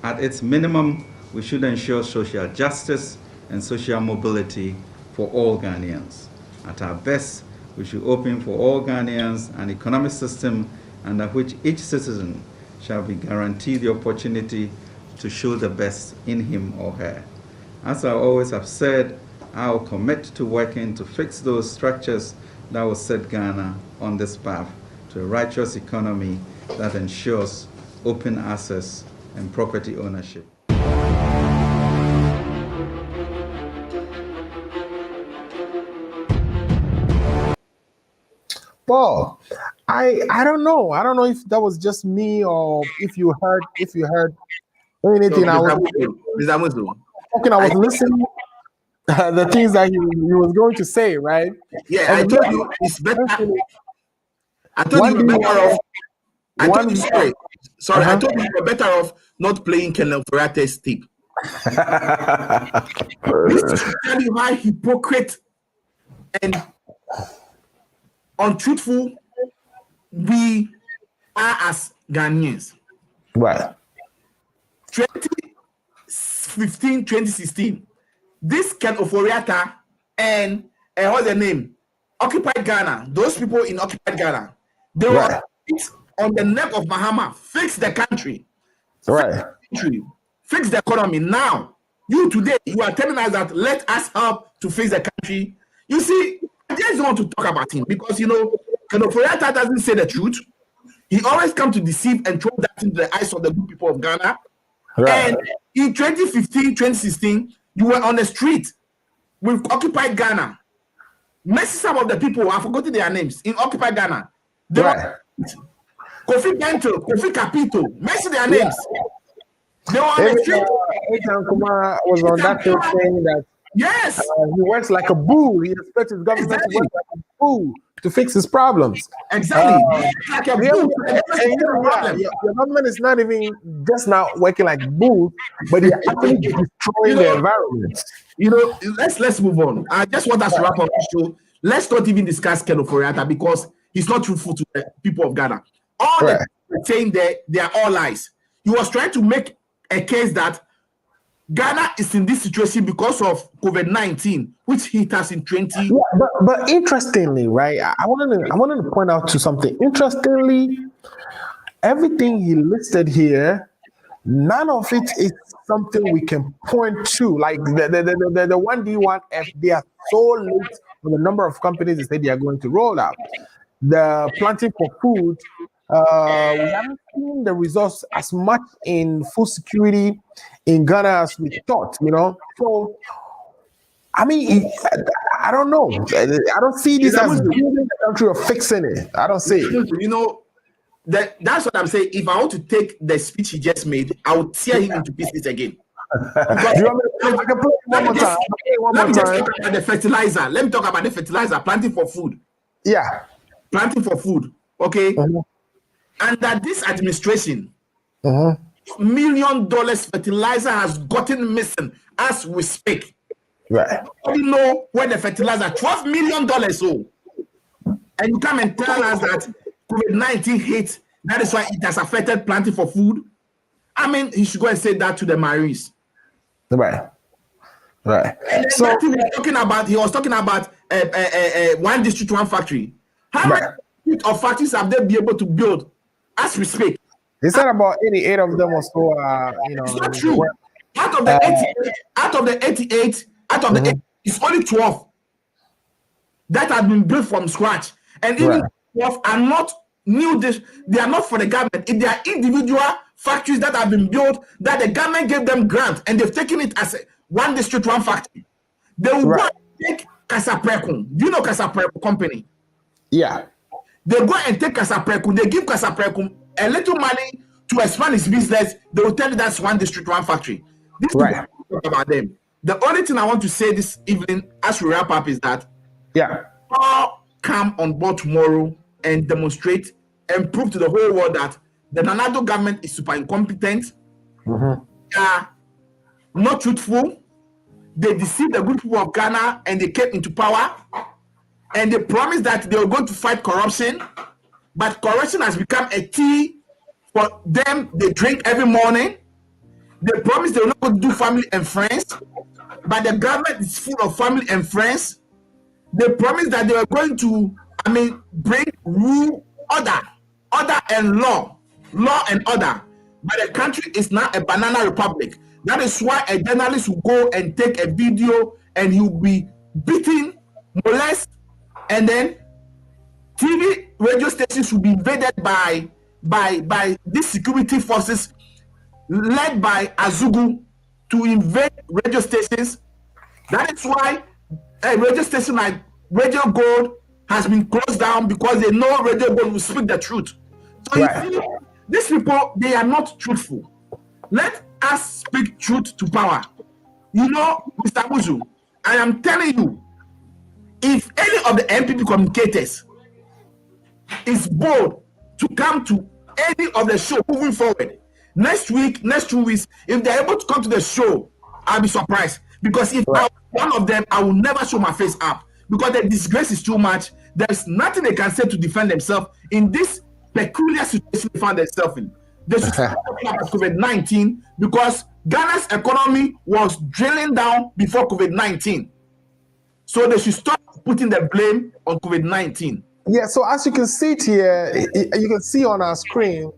At its minimum, we should ensure social justice and social mobility for all Ghanaians. At our best, we should open for all Ghanaians an economic system under which each citizen shall be guaranteed the opportunity to show the best in him or her. As I always have said, I will commit to working to fix those structures that will set Ghana on this path to a righteous economy that ensures open access and property ownership. Paul, I don't know. I don't know if that was just me or if you heard anything. No, I was listening the things that he was going to say, right? Yeah, I told you it's better. I told you you're better off. I told you I told you you're better off not playing Colonel Ferrate's tip. This is tell you how hypocrite and untruthful we are as Ghanaians. Right. 2015, 2016, this Ken Oforiatta and what's the name? Occupied Ghana. Those people in Occupied Ghana, they were on the neck of Mahama. Fix the country. Right. Fix the economy. Now, you today, you are telling us that let us help to fix the country. You see, I just don't want to talk about him because, you know, Ken Oforiatta doesn't say the truth. He always comes to deceive and throw that into the eyes of the good people of Ghana. Right. And in 2015, 2016, you were on the street with Occupied Ghana. Messi, some of the people, I've forgotten their names, in Occupied Ghana. They were Kofi Bento, Kofi Capito, Messi their names. They were on the street. Ethan Kumar was on that show saying that yes, he works like a bull. He expects his government to work like a bull to fix his problems. Exactly. Like a bull. Your government is not even just now working like bull, but they're actually destroying the environment. You know, let's move on. I just want us to wrap up the show. Let's not even discuss Ken Oforiatta because he's not truthful to the people of Ghana. All the people saying they are all lies. He was trying to make a case that Ghana is in this situation because of COVID-19, which hit us in 20. Yeah, but interestingly, right? I wanted to point out to something. Interestingly, everything he listed here, none of it is something we can point to. Like the 1D1F, they are so late on the number of companies they say they are going to roll out. The planting for food, we haven't seen the results as much in food security in Ghana as we thought, you know. So, I mean, I don't know. I don't see this as building the country or fixing it. I don't see it. You know, that's what I'm saying. If I want to take the speech he just made, I would tear him into pieces again. Do you want me to play one more time? Let me just talk about the fertilizer. Let me talk about the fertilizer, planting for food. Yeah. Planting for food. Okay. Under this administration, $1 million fertilizer has gotten missing as we speak. Right. You know where the fertilizer, $12 million. And you come and tell us that COVID-19 hit, that is why it has affected planting for food. I mean, he should go and say that to the Marines. Right. Right. And so that he was talking about one district, one factory. How many of factories have they been able to build as we speak? He said about 88 of them or so. It's not true. Out of the 88, it's only 12 that have been built from scratch. And even 12 are not new. They are not for the government. They are individual factories that have been built that the government gave them grant and they've taken it as one district, one factory. They will go and take Kasaprekum. Do you know Kasaprekum company? Yeah. They go and take Kasaprekum. They give Kasaprekum a little money to expand his business. They will tell you that's one district, one factory. This is talk about them. The only thing I want to say this evening as we wrap up is that all come on board tomorrow and demonstrate and prove to the whole world that the Nanado government is super incompetent. They are not truthful. They deceived the good people of Ghana and they came into power. And they promised that they were going to fight corruption. But corruption has become a tea for them. They drink every morning. They promised they were not going to do family and friends. But the government is full of family and friends. They promised that they were going to, bring rule, order and law and order. But the country is now a banana republic. That is why a journalist will go and take a video and he will be beaten, molested, and then TV radio stations will be invaded by these security forces led by Azugu to invade radio stations. That is why a radio station like Radio Gold has been closed down because they know Radio Gold will speak the truth. So you see, these people, they are not truthful. Let us speak truth to power. You know, Mr. Buzu, I am telling you, if any of the MPP communicators is bold to come to any of the show moving forward, next week, next 2 weeks, if they're able to come to the show, I'll be surprised. Because if I was one of them, I will never show my face up. Because the disgrace is too much. There's nothing they can say to defend themselves in this peculiar situation they found themselves in. They should stop talking about COVID-19 because Ghana's economy was drilling down before COVID-19. So they should stop putting the blame on COVID-19. Yeah, so as you can see it here, you can see on our screen,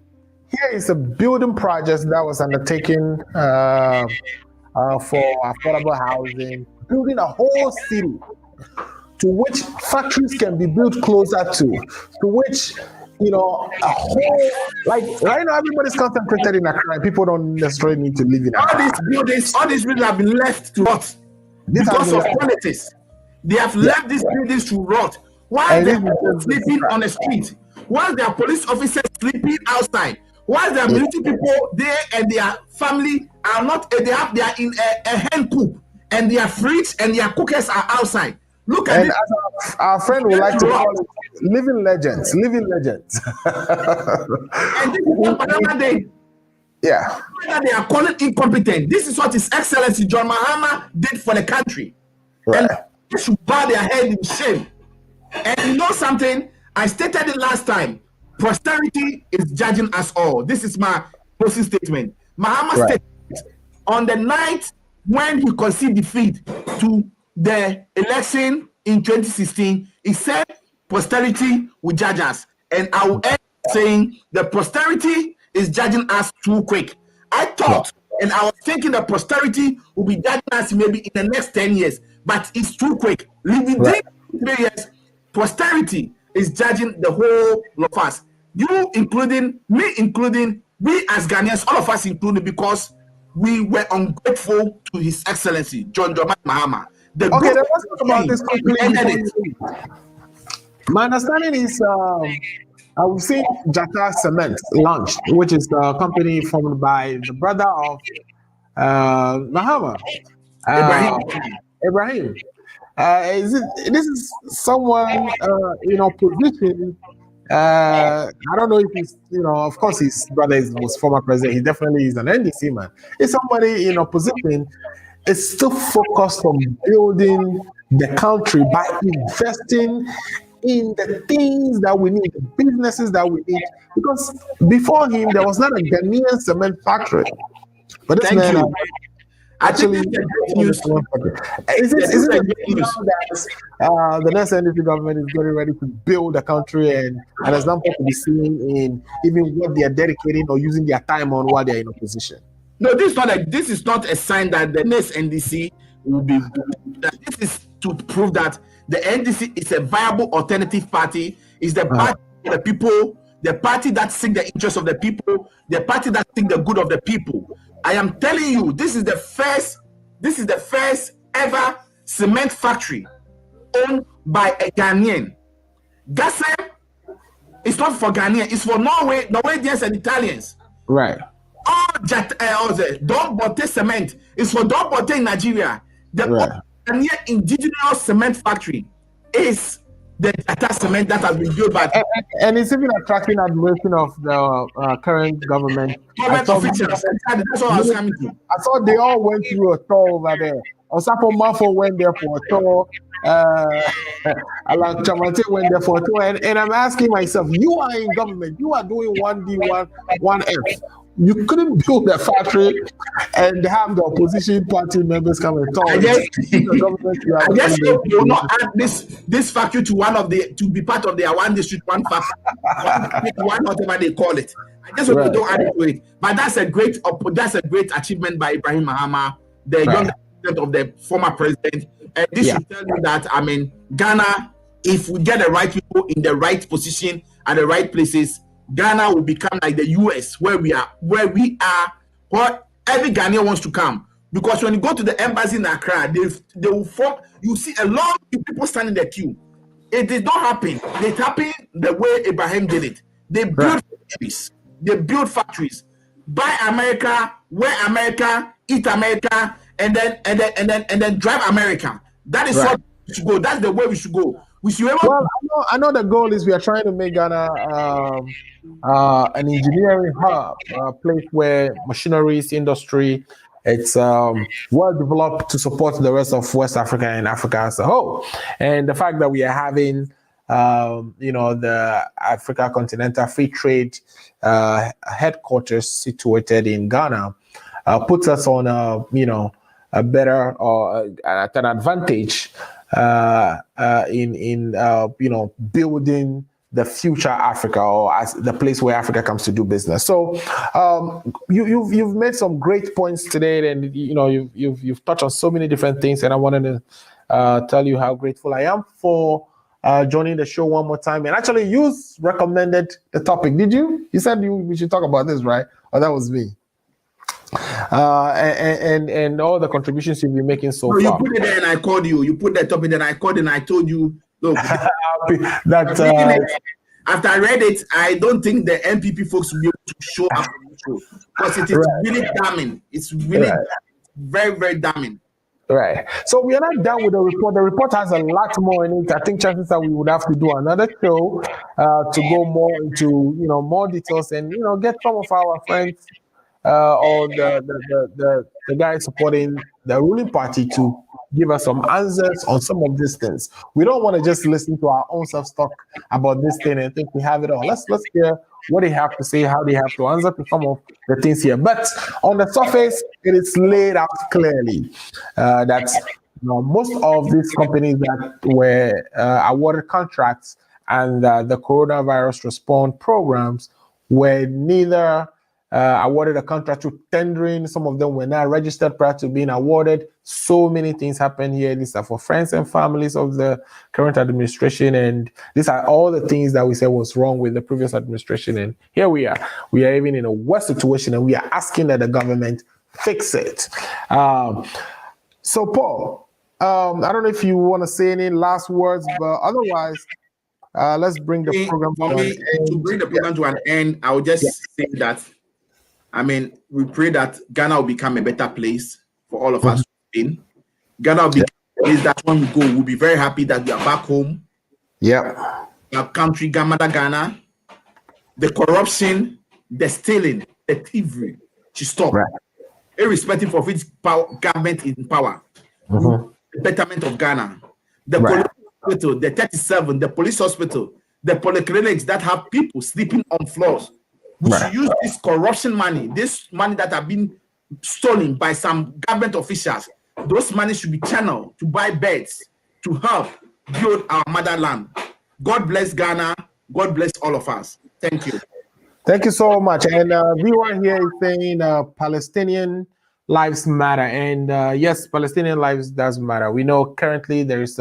here is a building project that was undertaken for affordable housing, building a whole city to which factories can be built closer to which, a whole, like right now everybody's concentrated in Accra. People don't necessarily need to live in Accra. All these buildings have been left to rot because of politics. They have left these buildings to rot. While they are sleeping on the street, while there are police officers sleeping outside, while there are military people there and their family are not, they are in a hen coop and their fridge and their cookers are outside. Look at it. Our friend would like to call it living legends. And this is what they they are calling incompetent. This is what His Excellency John Mahama did for the country. Right. And they should bow their head in shame. And you know something? I stated it last time. Posterity is judging us all. This is my closing statement. Mahama stated on the night when he conceded defeat to the election in 2016, he said posterity will judge us. And I will end saying the posterity is judging us too quick. I thought and I was thinking that posterity will be judging us maybe in the next 10 years, but it's too quick. Within 3 years, posterity is judging the whole of us. You including, me including, we as Ghanaians, all of us included, because we were ungrateful to His Excellency John Dramani Mahama. Let's talk about this quickly. My understanding is we've seen Jata Cement launched, which is the company formed by the brother of Mahama, Ibrahim. This is someone in opposition. I don't know if he's, of course his brother was former president. He definitely is an NDC man. It's somebody in opposition. Is still focused on building the country by investing in the things that we need, the businesses that we need. Because before him, there was not a Ghanaian cement factory. But this man actually, is it that the next NDC government is getting ready to build the country, and an example to be seen in even what they are dedicating or using their time on while they are in opposition? No, this is not a sign that the next NDC will be. This is to prove that the NDC is a viable alternative party. Is the party of the people, the party that seeks the interests of the people, the party that seeks the good of the people. I am telling you, this is the first ever cement factory owned by a Ghanaian. Gasem is not for Ghanaian; it's for Norwegians and Italians. Right. Don Bote cement is for Don Bote in Nigeria. The Ghanaian indigenous cement factory is the Jata cement that has been built by, and it's even attracting admiration of the current government officials. That's what I was coming to. I thought they all went through a tour over there. Osapo Mafo went there for a tour. Alan Chamante went there for a tour, and I'm asking myself, you are in government, you are doing 1D, 1F. You couldn't build a factory and have the opposition party members come and talk. I guess you will not add this factory to be part of their one district, one factory, one whatever they call it. I guess we don't add it to it. But that's a great achievement by Ibrahim Mahama, the young president of the former president. And this should tell you that Ghana, if we get the right people in the right position at the right places, Ghana will become like the US, where we are, where every Ghanaian wants to come. Because when you go to the embassy in Accra, they will form, you see a lot of people standing in the queue. It did not happen. It happened the way Ibrahim did it. They built factories. They build factories. Buy America, wear America, eat America, and then drive America. That is what we should go. That's the way we should go. We should I know the goal is we are trying to make Ghana an engineering hub, a place where machineries, industry, it's well developed to support the rest of West Africa and Africa as a whole. And the fact that we are having the Africa Continental Free Trade headquarters situated in Ghana, puts us on a better or at an advantage in building the future Africa, or as the place where Africa comes to do business. So you've made some great points today, and you've touched on so many different things, and I wanted to tell you how grateful I am for joining the show one more time. And actually, you recommended the topic, did you? You said we should talk about this, right? Or that was me. And all the contributions you've been making so far. You put it there and I called you. You put that topic, then I called and I told you, look. After I read it, I don't think the MPP folks will be able to show up on the show because it is really damning. It's really very, very damning. Right. So we are not done with the report. The report has a lot more in it. I think chances are we would have to do another show to go more into more details and get some of our friends or the guys supporting the ruling party to give us some answers on some of these things. We don't want to just listen to our own self-talk about this thing and think we have it all. Let's hear what they have to say, how they have to answer to some of the things here. But on the surface, it is laid out clearly that most of these companies that were awarded contracts and the coronavirus response programs were neither awarded a contract to tendering. Some of them were not registered prior to being awarded. So many things happen here. These are for friends and families of the current administration, and these are all the things that we said was wrong with the previous administration. And here we are. We are even in a worse situation, and we are asking that the government fix it. So, Paul, I don't know if you want to say any last words, but otherwise, let's bring the program to an end. To bring the program to an end, I would just say that, we pray that Ghana will become a better place for all of us to be in. Ghana will be a place that when we go, we'll be very happy that we are back home. Yeah. Our country, Ghana. The corruption, the stealing, the thievery should stop. Right. Irrespective of which government is in power. The betterment of Ghana. The police hospital, the 37, the police hospital, the polyclinics that have people sleeping on floors. We should use this corruption money, this money that have been stolen by some government officials. Those money should be channeled to buy beds to help build our motherland. God bless Ghana. God bless all of us. Thank you. Thank you so much. And everyone here is saying Palestinian lives matter. And yes, Palestinian lives does matter. We know currently there is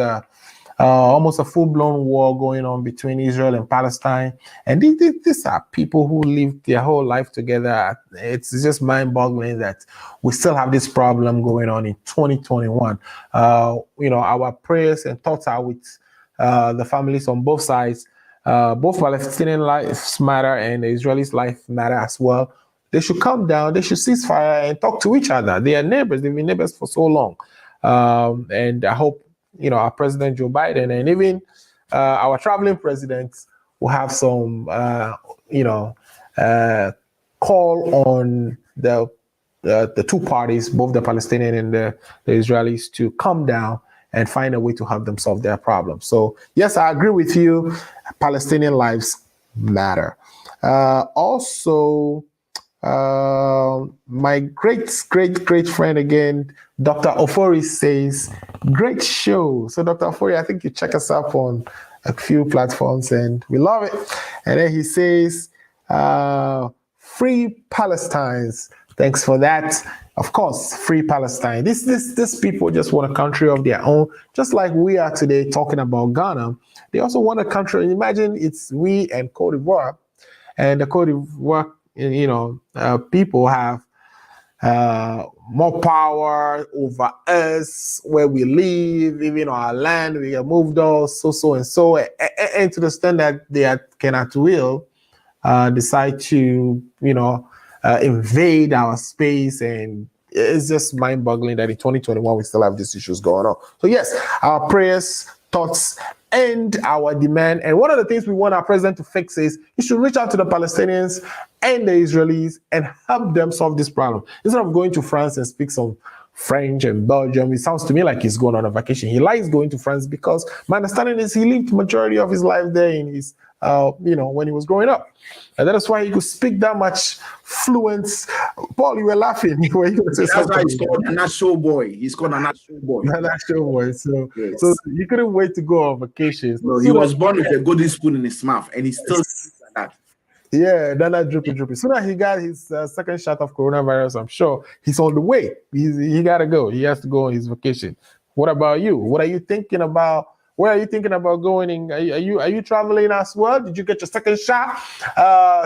almost a full-blown war going on between Israel and Palestine. And these are people who lived their whole life together. It's just mind-boggling that we still have this problem going on in 2021. Our prayers and thoughts are with the families on both sides. Both Palestinian lives matter and the Israelis' life matter as well. They should come down, they should cease fire and talk to each other. They are neighbors, they've been neighbors for so long. And I hope our President Joe Biden and even our traveling presidents will have some, call on the two parties, both the Palestinian and the Israelis, to come down and find a way to help them solve their problems. So, yes, I agree with you. Palestinian lives matter. Also, my great friend again, Dr. Ofori says, great show. So Dr. Ofori, I think you check us up on a few platforms and we love it. And then he says, free Palestine. Thanks for that. Of course, free Palestine. These people just want a country of their own, just like we are today talking about Ghana. They also want a country. Imagine it's we and Cote d'Ivoire, and the Cote d'Ivoire people have more power over us, where we live, even our land. We have moved all so and to the extent that they can at will decide to invade our space, and it's just mind-boggling that in 2021 we still have these issues going on. So yes, our prayers, thoughts, and our demand. And one of the things we want our president to fix is he should reach out to the Palestinians and the Israelis and help them solve this problem. Instead of going to France and speak some French and Belgium. It sounds to me like he's going on a vacation. He likes going to France because my understanding is he lived majority of his life there in his, when he was growing up. And that is why he could speak that much fluent. Paul, you were laughing. You were going to say That's something. why he's called a natural boy. He's called a natural boy. Natural boy. So, Yes. so you couldn't wait to go on vacation. No, he was born with a golden spoon in his mouth, and he still speaks like that. Yeah, that droopy. So now he got his second shot of coronavirus. I'm sure he's on the way. He got to go. He has to go on his vacation. What about you? What are you thinking about? Where are you thinking about going? Are you traveling as well? Did you get your second shot?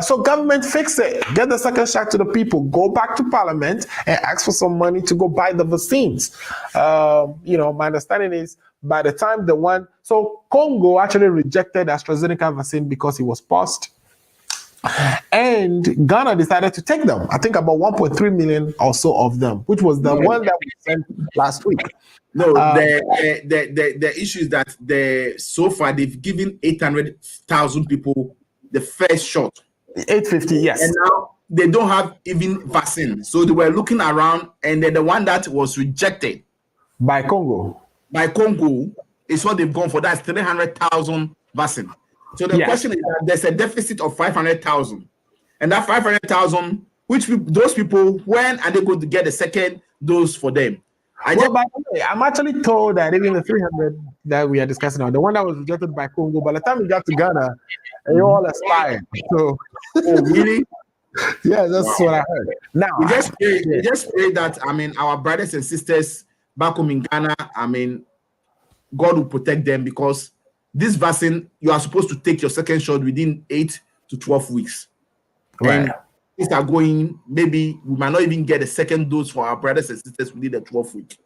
So government fix it. Get the second shot to the people. Go back to Parliament and ask for some money to go buy the vaccines. My understanding is by the time so Congo actually rejected AstraZeneca vaccine because it was paused. And Ghana decided to take them. I think about 1.3 million or so of them, which was the one that we sent last week. No, the issue is that so far they've given 800,000 people the first shot. 850, yes. And now they don't have even vaccine. So they were looking around, and then the one that was rejected by Congo is what they've gone for. That's 300,000 vaccine. So the question is that there's a deficit of 500,000, and that 500,000, those people, when are they going to get a second dose for them? By the way, I'm actually told that even the 300 that we are discussing now, the one that was rejected by Congo, by the time we got to Ghana, they all expired. So, really? Yeah, that's what I heard. Now, we just pray that our brothers and sisters back home in Ghana, God will protect them, because this vaccine, you are supposed to take your second shot within 8 to 12 weeks. Right. And things are going, maybe we might not even get a second dose for our brothers and sisters within the 12th week.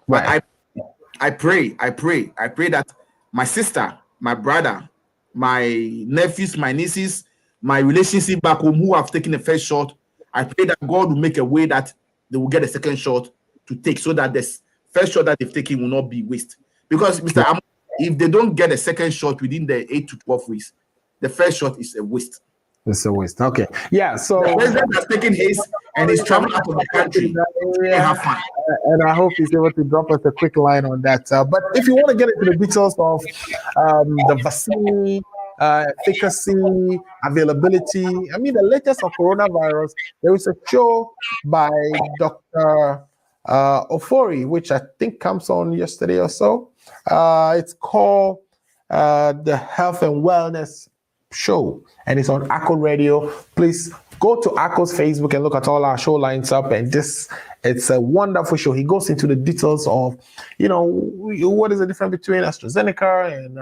Right. But I pray that my sister, my brother, my nephews, my nieces, my relationship back home who have taken the first shot, I pray that God will make a way that they will get a second shot to take, so that the first shot that they've taken will not be waste. Because if they don't get a second shot within the 8 to 12 weeks, the first shot is a waste. It's a waste. Okay. Yeah. So the president has taken his and he's traveling out of the country. Have fun. And I hope he's able to drop us a quick line on that. But if you want to get into the details of the vaccine, efficacy, availability, the latest of coronavirus, there is a show by Dr. Ofori, which I think comes on yesterday or so. It's called the Health and Wellness Show, and it's on ACO Radio. Please go to ACO's Facebook and look at all our show lines up, and it's a wonderful show. He goes into the details of what is the difference between AstraZeneca and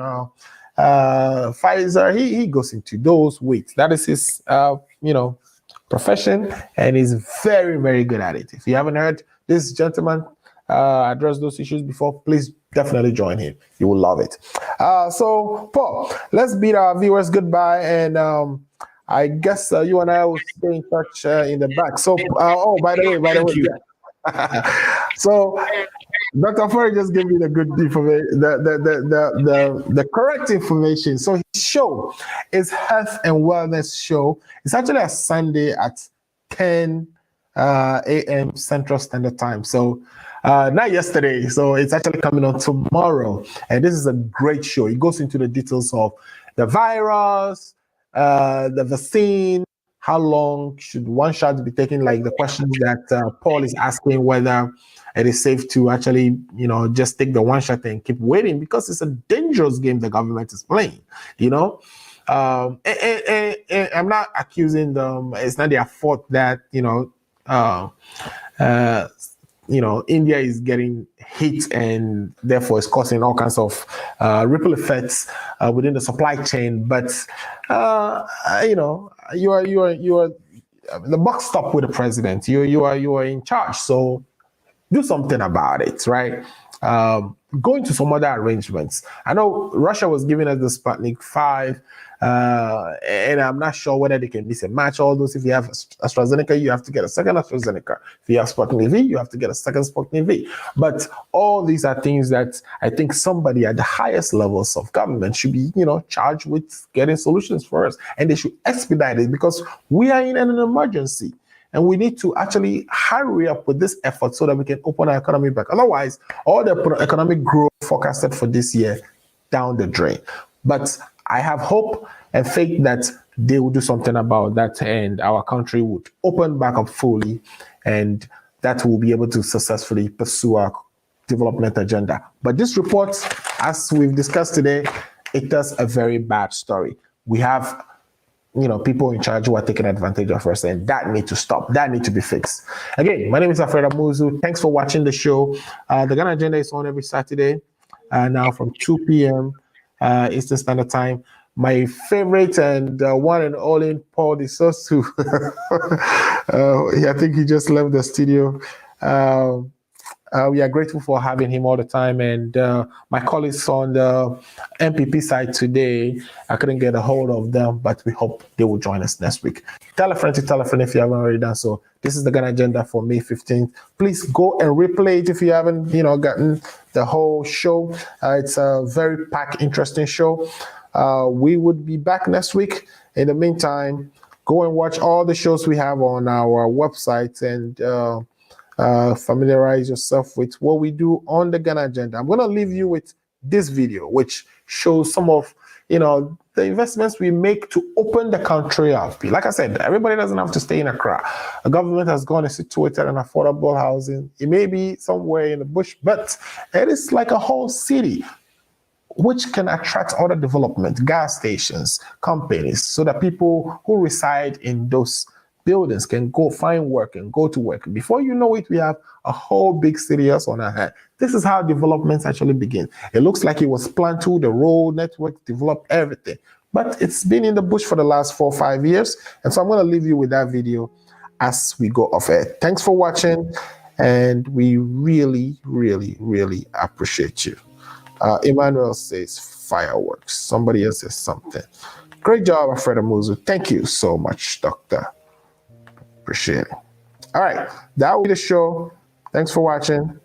Pfizer. He goes into those weights. That is his profession, and he's very, very good at it. If you haven't heard this gentleman address those issues before, please definitely join him. You will love it. So, Paul, let's bid our viewers goodbye, and I guess you and I will stay in touch in the back. So, by the way, so Dr. Furry just gave me the good information, the correct information. So his show is Health and Wellness Show. It's actually a Sunday at 10 a.m. Central Standard Time. So not yesterday. So it's actually coming on tomorrow. And this is a great show. It goes into the details of the virus, the vaccine, how long should one shot be taken, like the questions that Paul is asking, whether it is safe to actually, just take the one shot and keep waiting, because it's a dangerous game the government is playing, and I'm not accusing them. It's not their fault that, India is getting hit, and therefore it's causing all kinds of ripple effects within the supply chain. But you are the buck stop with the president. You are in charge, so do something about it, right? Go into some other arrangements. I know Russia was giving us the Sputnik 5, and I'm not sure whether they can miss a match. All those, if you have AstraZeneca, you have to get a second AstraZeneca. If you have Sputnik V, you have to get a second Sputnik V. But all these are things that I think somebody at the highest levels of government should be, charged with getting solutions for us, and they should expedite it, because we are in an emergency. and we need to actually hurry up with this effort so that we can open our economy back. Otherwise, all the economic growth forecasted for this year down the drain. But I have hope and faith that they will do something about that, and our country would open back up fully, and that will be able to successfully pursue our development agenda. But this report, as we've discussed today, it tells a very bad story. We have, people in charge who are taking advantage of us, and that needs to stop. That needs to be fixed. Again, my name is Alfred Amuzu. Thanks for watching the show. The Ghana Agenda is on every Saturday, now from 2 p.m. Eastern Standard Time. My favorite and one and only Paul Disosu. I think he just left the studio. We are grateful for having him all the time. And my colleagues on the MPP side today, I couldn't get a hold of them, but we hope they will join us next week. Tell a friend to tell a friend if you haven't already done so. This is the Ghana Agenda for May 15th. Please go and replay it if you haven't, gotten the whole show. It's a very packed, interesting show. We would be back next week. In the meantime, go and watch all the shows we have on our website and familiarize yourself with what we do on the Ghana Agenda. I'm going to leave you with this video, which shows some of, the investments we make to open the country up. Like I said, everybody doesn't have to stay in Accra. The government has gone and situated an affordable housing. It may be somewhere in the bush, but it is like a whole city, which can attract other development, gas stations, companies, so that people who reside in those buildings can go find work and go to work. Before you know it, we have a whole big city on our hand. This is how developments actually begin. It looks like it was planned to, the road network developed everything, but it's been in the bush for the last 4 or 5 years. And so I'm going to leave you with that video as we go off air. Thanks for watching, and we really, really, really appreciate you. Emmanuel says fireworks. Somebody else says something. Great job, Alfred Amuzu. Thank you so much, Doctor. Appreciate it. All right, that will be the show. Thanks for watching.